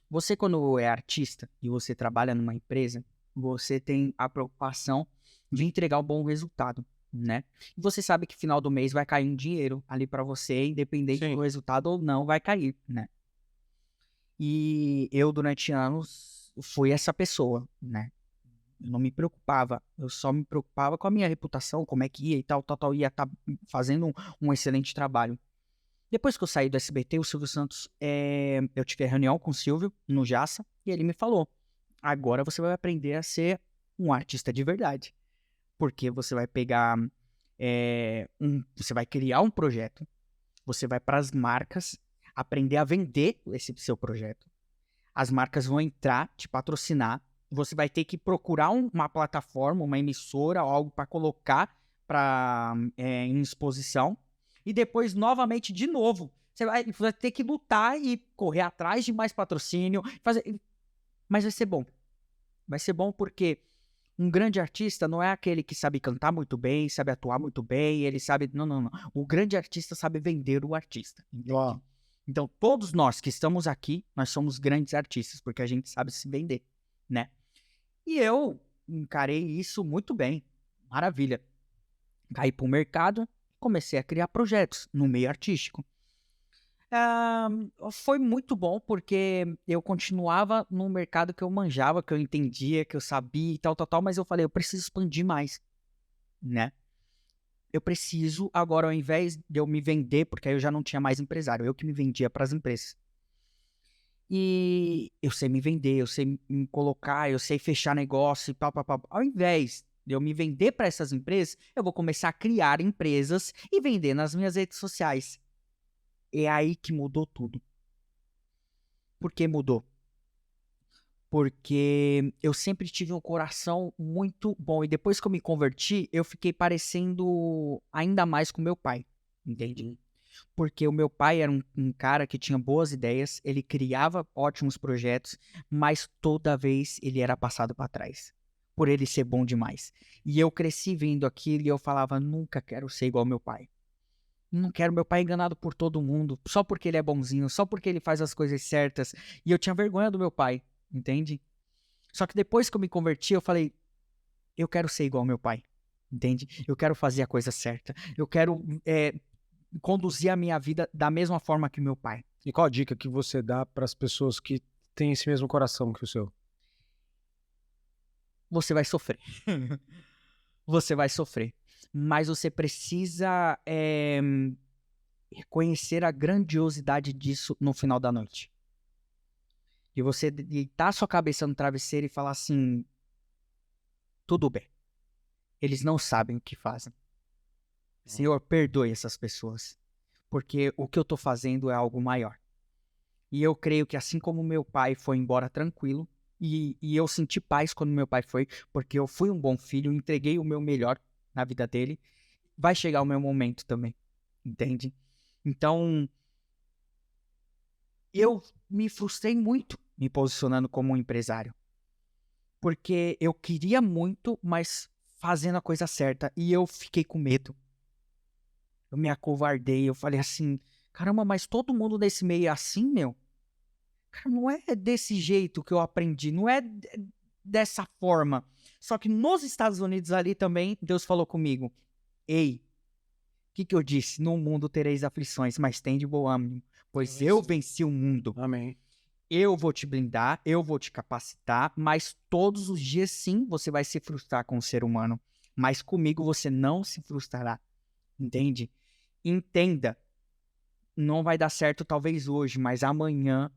você, quando é artista e você trabalha numa empresa, você tem a preocupação de entregar um bom resultado, né? E você sabe que final do mês vai cair um dinheiro ali para você, independente Sim. do resultado ou não, vai cair, né? E eu, durante anos, fui essa pessoa, né? Eu não me preocupava, eu só me preocupava com a minha reputação, como é que ia e tal, ia estar fazendo um excelente trabalho. Depois que eu saí do SBT, o Silvio Santos, eu tive a reunião com o Silvio no Jassa, e ele me falou, agora você vai aprender a ser um artista de verdade, porque você vai pegar, você vai criar um projeto, você vai para as marcas, aprender a vender esse seu projeto, as marcas vão entrar, te patrocinar, você vai ter que procurar uma plataforma, uma emissora, algo para colocar em exposição. E depois, novamente, de novo, você vai ter que lutar e correr atrás de mais patrocínio. Mas vai ser bom. Vai ser bom porque um grande artista não é aquele que sabe cantar muito bem, sabe atuar muito bem, ele sabe... Não, não, não. O grande artista sabe vender o artista. Ó, Então, todos nós que estamos aqui, nós somos grandes artistas, porque a gente sabe se vender, né? E eu encarei isso muito bem. Maravilha. Caí para o mercado, comecei a criar projetos no meio artístico. Foi muito bom, porque eu continuava no mercado que eu manjava, que eu entendia, que eu sabia e tal, mas eu falei, eu preciso expandir mais, né? Eu preciso, agora, ao invés de eu me vender, porque aí eu já não tinha mais empresário, eu que me vendia para as empresas. E eu sei me vender, eu sei me colocar, eu sei fechar negócio e pá. Ao invés de eu me vender para essas empresas, eu vou começar a criar empresas e vender nas minhas redes sociais. É aí que mudou tudo. Por que mudou? Porque eu sempre tive um coração muito bom. E depois que eu me converti, eu fiquei parecendo ainda mais com meu pai. Entende? Porque o meu pai era um cara que tinha boas ideias, ele criava ótimos projetos, mas toda vez ele era passado para trás, por ele ser bom demais. E eu cresci vendo aquilo e eu falava, nunca quero ser igual ao meu pai. Não quero meu pai enganado por todo mundo, só porque ele é bonzinho, só porque ele faz as coisas certas. E eu tinha vergonha do meu pai, entende? Só que depois que eu me converti, eu falei, eu quero ser igual ao meu pai, entende? Eu quero fazer a coisa certa. Eu quero conduzir a minha vida da mesma forma que meu pai. e qual a dica que você dá para as pessoas que têm esse mesmo coração que o seu? Você vai sofrer. Você vai sofrer. Mas você precisa reconhecer a grandiosidade disso no final da noite. E você deitar sua cabeça no travesseiro e falar assim, tudo bem. Eles não sabem o que fazem. Senhor, perdoe essas pessoas. Porque o que eu estou fazendo é algo maior. E eu creio que assim como meu pai foi embora tranquilo, e eu senti paz quando meu pai foi, porque eu fui um bom filho, entreguei o meu melhor na vida dele, vai chegar o meu momento também, entende? Então, eu me frustrei muito me posicionando como um empresário, porque eu queria muito, mas fazendo a coisa certa, e eu fiquei com medo. Eu me acovardei, eu falei assim, caramba, mas todo mundo nesse meio é assim, meu? Cara, não é desse jeito que eu aprendi, não é dessa forma. Só que nos Estados Unidos ali também, Deus falou comigo, ei, o que eu disse? No mundo tereis aflições, mas tem de bom ânimo, pois eu venci o mundo. Amém. Eu vou te blindar, eu vou te capacitar, mas todos os dias sim você vai se frustrar com o ser humano. Mas comigo você não se frustrará. Entende? Entenda. Não vai dar certo talvez hoje, mas amanhã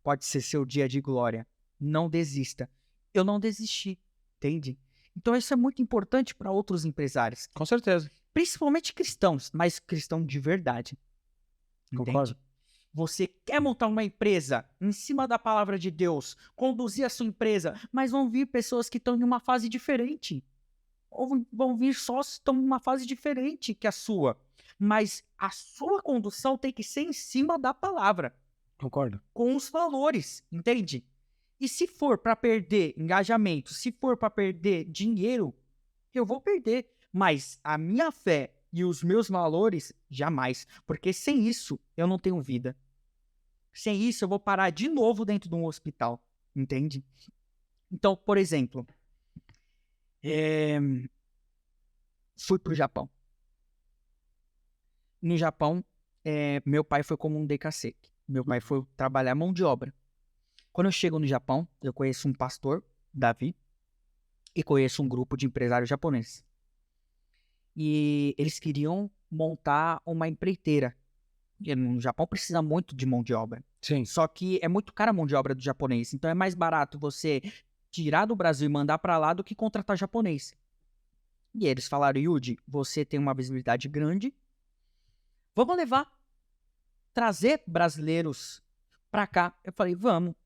pode ser seu dia de glória. não desista. Eu não desisti, entende? Então isso é muito importante para outros empresários, Com certeza. principalmente cristãos, mas cristão de verdade, Concordo. entende? Você quer montar uma empresa em cima da palavra de Deus, conduzir a sua empresa, mas vão vir pessoas que estão em uma fase diferente. Ou vão vir sócios que estão em uma fase diferente que a sua. Mas a sua condução tem que ser em cima da palavra, Concordo. com os valores, entende? E se for para perder engajamento, se for para perder dinheiro, eu vou perder. Mas a minha fé e os meus valores, jamais. Porque sem isso, eu não tenho vida. Sem isso, eu vou parar de novo dentro de um hospital, entende? Então, por exemplo, fui pro Japão. No Japão, meu pai foi como um DKC. Meu pai foi trabalhar mão de obra. Quando eu chego no Japão, eu conheço um pastor, Davi, e conheço um grupo de empresários japoneses. E eles queriam montar uma empreiteira. E no Japão precisa muito de mão de obra. Sim. Só que é muito cara a mão de obra do japonês. Então é mais barato você tirar do Brasil e mandar para lá do que contratar japonês. E eles falaram, Yuji, você tem uma visibilidade grande. Vamos trazer brasileiros para cá. Eu falei, vamos.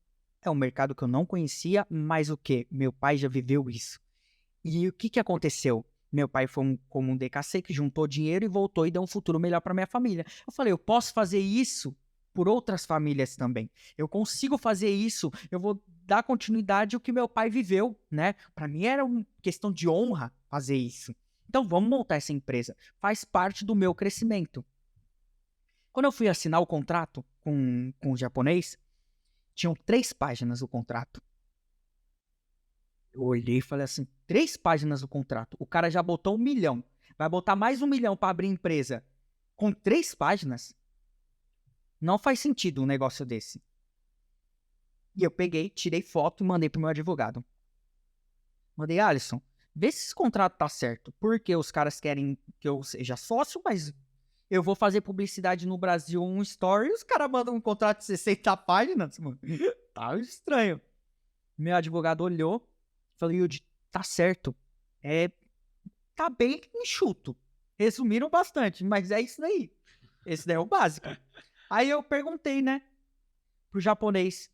É um mercado que eu não conhecia, mas o quê? Meu pai já viveu isso. E o que aconteceu? Meu pai foi como um DKC que juntou dinheiro e voltou e deu um futuro melhor para minha família. Eu falei, eu posso fazer isso por outras famílias também. Eu consigo fazer isso, eu vou dar continuidade ao que meu pai viveu, né? Para mim era uma questão de honra fazer isso. Então vamos montar essa empresa. Faz parte do meu crescimento. Quando eu fui assinar o contrato com o japonês, tinham 3 páginas o contrato. Eu olhei e falei assim, 3 páginas do contrato. O cara já botou 1 milhão. Vai botar mais 1 milhão para abrir empresa com 3 páginas? Não faz sentido um negócio desse. E eu peguei, tirei foto e mandei pro meu advogado. Mandei, Alisson, vê se esse contrato tá certo. Porque os caras querem que eu seja sócio, mas eu vou fazer publicidade no Brasil, um story, e os caras mandam um contrato de 60 páginas, mano. Tá estranho. Meu advogado olhou, falou, Yudi, tá certo. Tá bem enxuto. Resumiram bastante, mas é isso daí. Esse daí é o básico. Aí eu perguntei, né, pro japonês,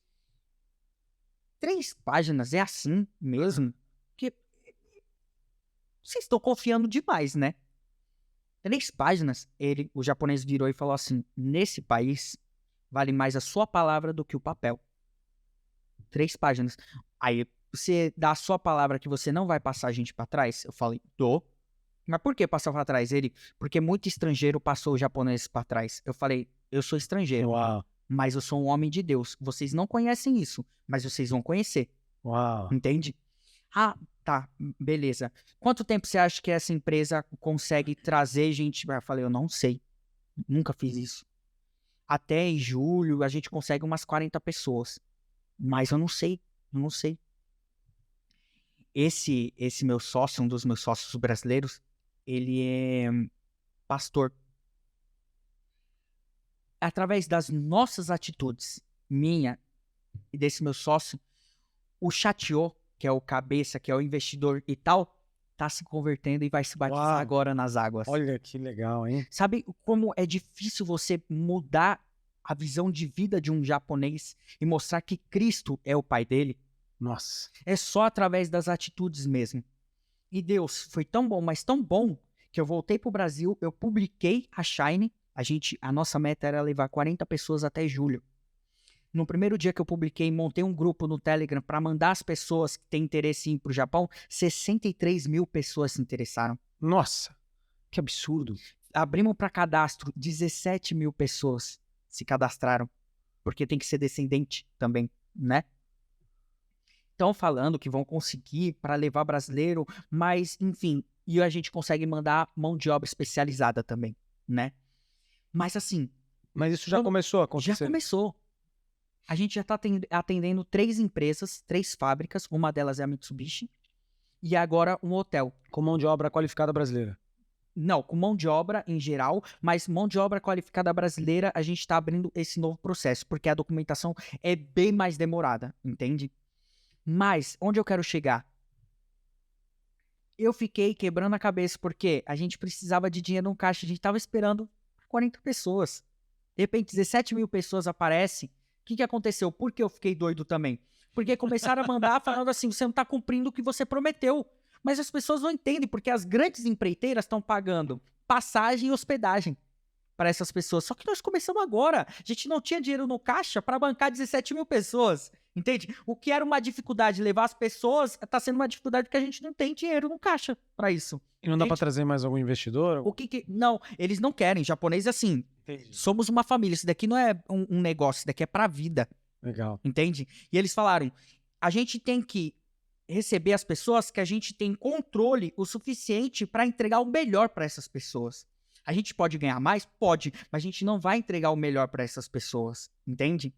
3 páginas é assim mesmo? Porque vocês estão confiando demais, né? 3 páginas, o japonês virou e falou assim, nesse país, vale mais a sua palavra do que o papel. 3 páginas. Aí, você dá a sua palavra que você não vai passar a gente pra trás? Eu falei, dou. Mas por que passar pra trás? Ele, porque muito estrangeiro passou o japonês pra trás. Eu falei, eu sou estrangeiro, Uau. mas eu sou um homem de Deus. Vocês não conhecem isso, mas vocês vão conhecer. Uau. Entende? Ah, tá, beleza. Quanto tempo você acha que essa empresa consegue trazer gente? Eu falei, eu não sei. Nunca fiz isso. Até em julho a gente consegue umas 40 pessoas. Mas eu não sei. Esse meu sócio, um dos meus sócios brasileiros, ele é pastor. Através das nossas atitudes, minha e desse meu sócio, o Chatiô, que é o cabeça, que é o investidor e tal, tá se convertendo e vai se batizar Uau. agora nas águas. Olha que legal, hein? Sabe como é difícil você mudar a visão de vida de um japonês e mostrar que Cristo é o pai dele? Nossa. É só através das atitudes mesmo. E Deus foi tão bom, mas tão bom, que eu voltei pro Brasil, eu publiquei a Shine, a nossa meta era levar 40 pessoas até julho. No primeiro dia que eu publiquei, montei um grupo no Telegram para mandar as pessoas que têm interesse em ir pro Japão, 63 mil pessoas se interessaram. Nossa. Que absurdo. Abrimos para cadastro, 17 mil pessoas se cadastraram, porque tem que ser descendente também, né? Estão falando que vão conseguir para levar brasileiro, mas, enfim, e a gente consegue mandar mão de obra especializada também, né? Mas assim... Mas isso já começou a acontecer? Já começou. A gente já está atendendo 3 empresas, 3 fábricas, uma delas é a Mitsubishi, e agora um hotel. Com mão de obra qualificada brasileira? Não, com mão de obra em geral, mas mão de obra qualificada brasileira, a gente está abrindo esse novo processo, porque a documentação é bem mais demorada, entende? Mas, onde eu quero chegar? Eu fiquei quebrando a cabeça porque a gente precisava de dinheiro no caixa. A gente tava esperando 40 pessoas. De repente, 17 mil pessoas aparecem. O que aconteceu? Por que eu fiquei doido também? Porque começaram a mandar falando assim, você não tá cumprindo o que você prometeu. Mas as pessoas não entendem, porque as grandes empreiteiras estão pagando passagem e hospedagem para essas pessoas. Só que nós começamos agora. A gente não tinha dinheiro no caixa para bancar 17 mil pessoas. Entende? O que era uma dificuldade levar as pessoas, está sendo uma dificuldade porque a gente não tem dinheiro no caixa para isso. E não dá pra Entende? trazer mais algum investidor? Não, eles não querem. Japonês é assim. Entendi. Somos uma família. Isso daqui não é um negócio, isso daqui é pra vida. Legal. Entende? E eles falaram: a gente tem que receber as pessoas que a gente tem controle o suficiente para entregar o melhor para essas pessoas. A gente pode ganhar mais? Pode, mas a gente não vai entregar o melhor para essas pessoas, entende?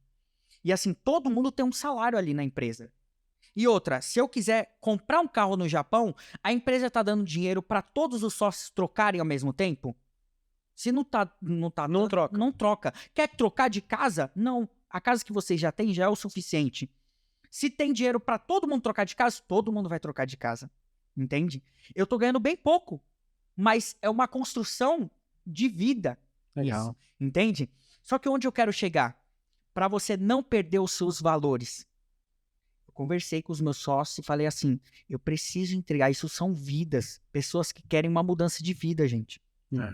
E assim, todo mundo tem um salário ali na empresa. E outra, se eu quiser comprar um carro no Japão, a empresa tá dando dinheiro para todos os sócios trocarem ao mesmo tempo? Se não troca. Não troca. Quer trocar de casa? Não. A casa que vocês já têm já é o suficiente. Se tem dinheiro para todo mundo trocar de casa, todo mundo vai trocar de casa. Entende? Eu tô ganhando bem pouco, mas é uma construção de vida. Legal. Isso, entende? Só que onde eu quero chegar? Para você não perder os seus valores. Eu conversei com os meus sócios e falei assim, eu preciso entregar, isso são vidas, pessoas que querem uma mudança de vida, gente.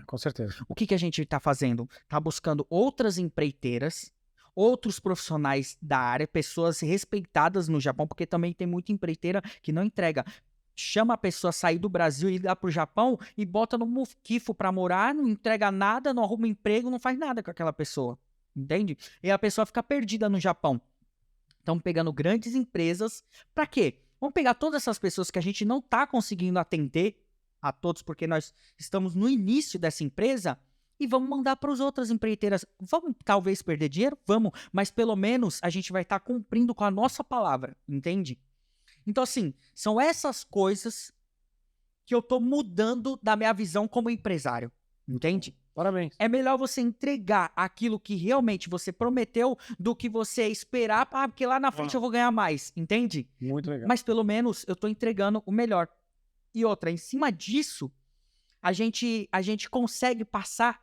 Com certeza. O que a gente está fazendo? Está buscando outras empreiteiras, outros profissionais da área, pessoas respeitadas no Japão, porque também tem muita empreiteira que não entrega. Chama a pessoa a sair do Brasil e ir lá pro Japão e bota no muquifo para morar, não entrega nada, não arruma emprego, não faz nada com aquela pessoa. Entende? E a pessoa fica perdida no Japão. Estão pegando grandes empresas. Para quê? Vamos pegar todas essas pessoas que a gente não está conseguindo atender a todos, porque nós estamos no início dessa empresa, e vamos mandar para as outras empreiteiras. Vamos talvez perder dinheiro? Vamos, mas pelo menos a gente vai estar cumprindo com a nossa palavra, entende? Então, assim, são essas coisas que eu tô mudando da minha visão como empresário, entende? Parabéns. É melhor você entregar aquilo que realmente você prometeu do que você esperar, porque lá na frente eu vou ganhar mais, entende? Muito legal. Mas pelo menos eu tô entregando o melhor. E outra, em cima disso, a gente consegue passar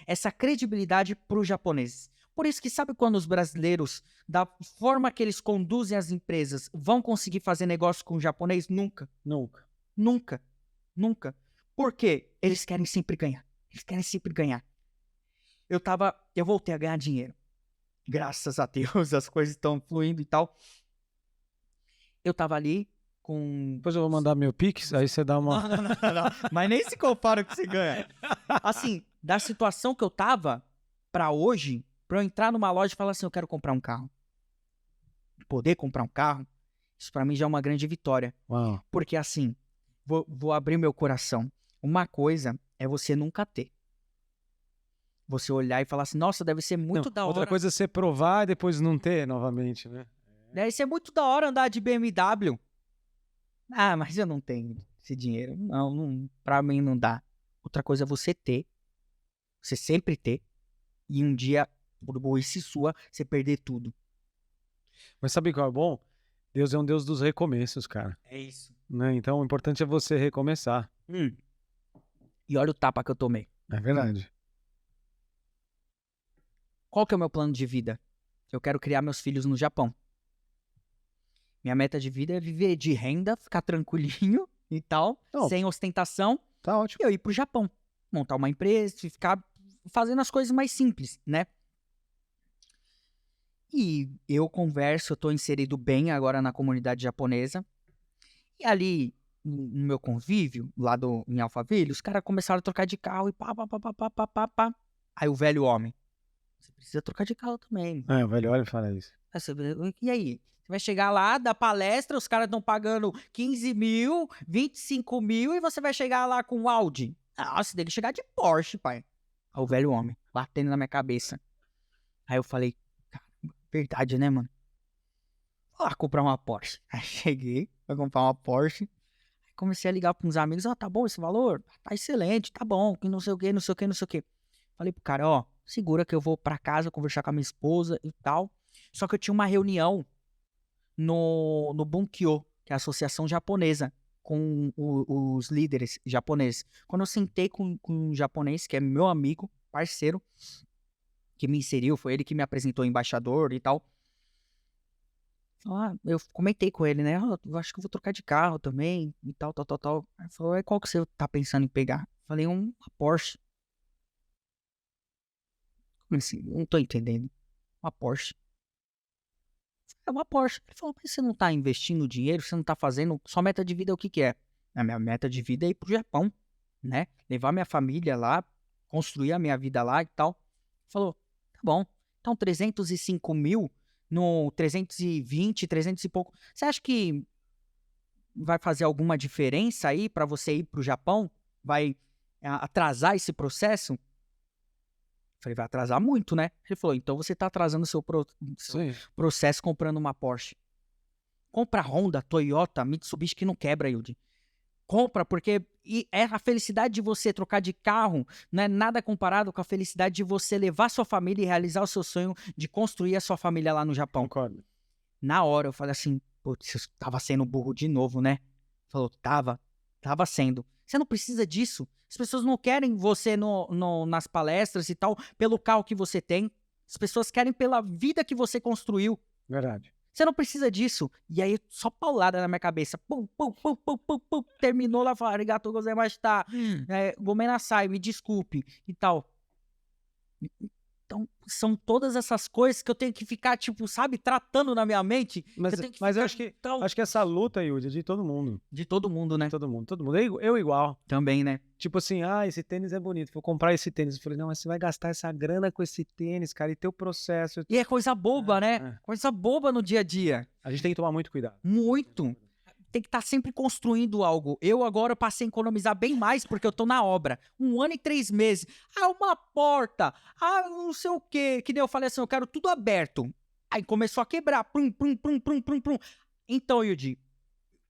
essa credibilidade para os japoneses. Por isso que sabe quando os brasileiros, da forma que eles conduzem as empresas, vão conseguir fazer negócio com o japonês? Nunca. Nunca. Nunca. Nunca. Por quê? Eles querem sempre ganhar. Eles querem sempre ganhar. Eu voltei a ganhar dinheiro. Graças a Deus, as coisas estão fluindo e tal. Eu tava ali com... Depois eu vou mandar meu Pix, aí você dá uma... Não. Mas nem se compara com o que você ganha. Assim, da situação que eu tava pra hoje, pra eu entrar numa loja e falar assim, eu quero comprar um carro. Poder comprar um carro, isso pra mim já é uma grande vitória. Uau. Porque assim, vou abrir meu coração. Uma coisa é você nunca ter. Você olhar e falar assim, nossa, deve ser muito da hora. Outra coisa é você provar e depois não ter novamente, né? Deve ser muito da hora andar de BMW. Ah, mas eu não tenho esse dinheiro. Não, pra mim não dá. Outra coisa é você ter. Você sempre ter. E um dia, por burrice sua, você perder tudo. Mas sabe qual é bom? Deus é um Deus dos recomeços, cara. É isso. Né? Então o importante é você recomeçar. E olha o tapa que eu tomei. É verdade. Qual que é o meu plano de vida? Eu quero criar meus filhos no Japão. Minha meta de vida é viver de renda, ficar tranquilinho e tal, Não. sem ostentação, Tá ótimo. e eu ir pro Japão. Montar uma empresa, ficar fazendo as coisas mais simples, né? E eu tô inserido bem agora na comunidade japonesa. E ali, no meu convívio, lá em Alphaville, os caras começaram a trocar de carro e pá. Aí o velho homem, você precisa trocar de carro também. O velho olha e fala isso. E aí? Você vai chegar lá, dar palestra, os caras estão pagando 15 mil, 25 mil, e você vai chegar lá com um Audi. Ah, você tem que chegar de Porsche, pai. Aí o velho homem, batendo na minha cabeça. Aí eu falei, cara, verdade, né, mano? Vou lá comprar uma Porsche. Aí cheguei, vou comprar uma Porsche. Aí comecei a ligar para uns amigos, tá bom esse valor? Tá excelente, tá bom, que não sei o que, não sei o que, não sei o que. Falei pro cara, ó, segura que eu vou pra casa conversar com a minha esposa e tal. Só que eu tinha uma reunião no Bunkyo, que é a associação japonesa, com os líderes japoneses. Quando eu sentei com um japonês, que é meu amigo, parceiro, que me inseriu, foi ele que me apresentou embaixador e tal. Eu comentei com ele, né? Eu acho que eu vou trocar de carro também e tal. Ele falou, qual que você tá pensando em pegar? Falei, uma Porsche. Como assim? Não tô entendendo. Uma Porsche. É uma Porsche. Ele falou, mas você não tá investindo dinheiro? Você não tá fazendo? Sua meta de vida é o que que é? A minha meta de vida é ir pro Japão, né? Levar minha família lá, construir a minha vida lá e tal. Ele falou, tá bom. Então 305 mil no 320, 300 e pouco. Você acha que vai fazer alguma diferença aí para você ir pro Japão? Vai atrasar esse processo? Falei, vai atrasar muito, né? Ele falou, então você tá atrasando seu processo comprando uma Porsche. Compra Honda, Toyota, Mitsubishi que não quebra, Yudi. Compra, porque a felicidade de você trocar de carro não é nada comparado com a felicidade de você levar sua família e realizar o seu sonho de construir a sua família lá no Japão. Concordo. Na hora eu falei assim, putz, eu tava sendo burro de novo, né? Falou, tava sendo. Você não precisa disso. As pessoas não querem você nas palestras e tal, pelo carro que você tem. As pessoas querem pela vida que você construiu. Verdade. Você não precisa disso. E aí, só paulada na minha cabeça. Pum, pum, pum, pum, pum, pum. Terminou lá, falou, arigatou gozaimashita. Gomenasai, me desculpe e tal. Então, são todas essas coisas que eu tenho que ficar, tipo, sabe, tratando na minha mente. Mas eu acho que essa luta, Yudi, é de todo mundo. De todo mundo, né? Todo mundo. Eu igual. Também, né? Tipo assim, esse tênis é bonito, vou comprar esse tênis. Eu falei, não, mas você vai gastar essa grana com esse tênis, cara, e teu processo. E é coisa boba, né? Coisa boba no dia a dia. A gente tem que tomar muito cuidado. Muito. Tem que estar sempre construindo algo. Eu agora passei a economizar bem mais porque eu tô na obra. 1 ano e 3 meses. Uma porta. Não sei o quê. Que nem eu falei assim, eu quero tudo aberto. Aí começou a quebrar. Prum, prum, prum, prum, prum, prum. Então, Yudi,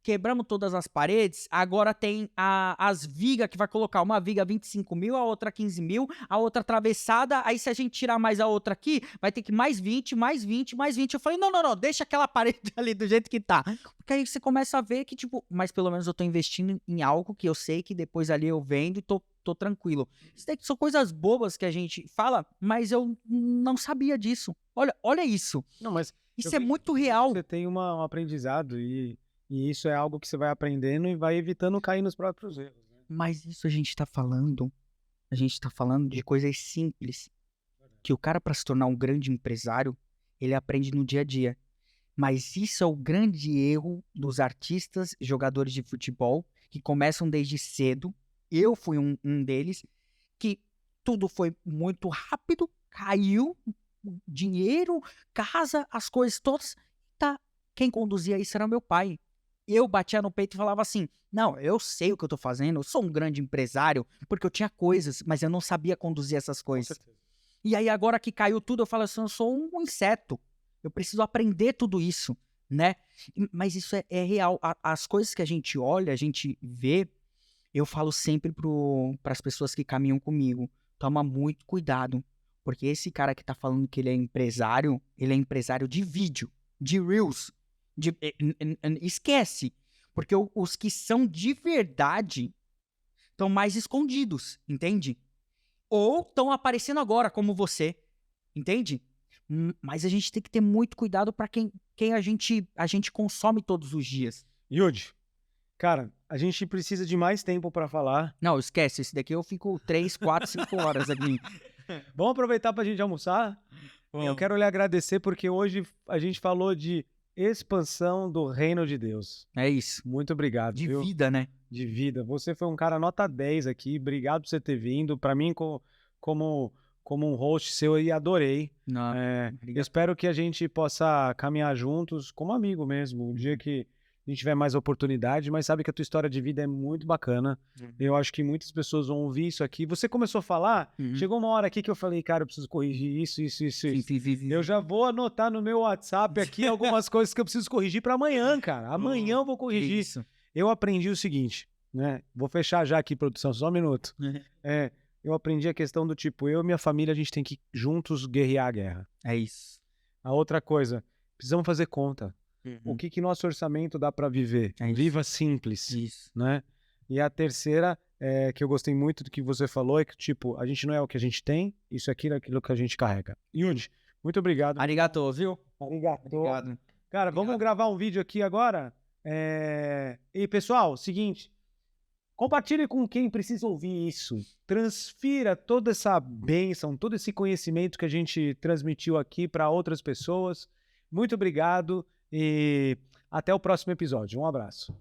quebramos todas as paredes, agora tem as vigas que vai colocar, uma viga 25 mil, a outra 15 mil, a outra atravessada, aí se a gente tirar mais a outra aqui, vai ter que mais 20, mais 20, mais 20. Eu falei, não, deixa aquela parede ali do jeito que tá. Porque aí você começa a ver que, tipo, mas pelo menos eu tô investindo em algo que eu sei que depois ali eu vendo e tô tranquilo. Isso daqui são coisas bobas que a gente fala, mas eu não sabia disso. Olha isso. Não, mas isso é muito real. Você tem um aprendizado e isso é algo que você vai aprendendo e vai evitando cair nos próprios erros. Né? Mas isso a gente tá falando de coisas simples. Que o cara, para se tornar um grande empresário, ele aprende no dia a dia. Mas isso é o grande erro dos artistas, jogadores de futebol, que começam desde cedo. Eu fui um deles, que tudo foi muito rápido, caiu, dinheiro, casa, as coisas todas. Tá. Quem conduzia isso era meu pai. Eu batia no peito e falava assim, não, eu sei o que eu tô fazendo, eu sou um grande empresário, porque eu tinha coisas, mas eu não sabia conduzir essas coisas. E aí agora que caiu tudo, eu falo assim, eu sou um inseto, eu preciso aprender tudo isso, né? Mas isso é real, as coisas que a gente olha, a gente vê, eu falo sempre para as pessoas que caminham comigo, toma muito cuidado, porque esse cara que tá falando que ele é empresário de vídeo, de Reels, esquece, porque os que são de verdade estão mais escondidos, entende? Ou estão aparecendo agora, como você, entende? Mas a gente tem que ter muito cuidado para quem a gente consome todos os dias. Yudi, cara, a gente precisa de mais tempo para falar. Não, esquece, esse daqui eu fico 3, 4, 5 horas aqui. Vamos aproveitar pra gente almoçar? Bom. Eu quero lhe agradecer porque hoje a gente falou de expansão do reino de Deus. É isso. Muito obrigado. De viu? vida, né? De vida. Você foi um cara nota 10 aqui. Obrigado por você ter vindo. Para mim, como um host seu, eu adorei. Não, eu espero que a gente possa caminhar juntos como amigo mesmo. Um dia que a gente tiver mais oportunidade, mas sabe que a tua história de vida é muito bacana. Eu acho que muitas pessoas vão ouvir isso aqui. Você começou a falar, chegou uma hora aqui que eu falei, cara, eu preciso corrigir isso. Sim. Eu já vou anotar no meu WhatsApp aqui algumas coisas que eu preciso corrigir para amanhã, cara. Amanhã eu vou corrigir. Isso. Eu aprendi o seguinte, né? Vou fechar já aqui, produção, só um minuto. Eu aprendi a questão do tipo, eu e minha família, a gente tem que juntos guerrear a guerra. É isso. A outra coisa, precisamos fazer conta. o que nosso orçamento dá para viver. É isso. Viva simples, Isso. né? E a terceira, que eu gostei muito do que você falou, é que, tipo, a gente não é o que a gente tem, isso aqui é aquilo que a gente carrega. Yudi, muito obrigado. Arigato, viu? Obrigado. Cara, vamos gravar um vídeo aqui agora. E, pessoal, seguinte, compartilhe com quem precisa ouvir isso. Transfira toda essa bênção, todo esse conhecimento que a gente transmitiu aqui para outras pessoas. Muito obrigado e até o próximo episódio. Um abraço.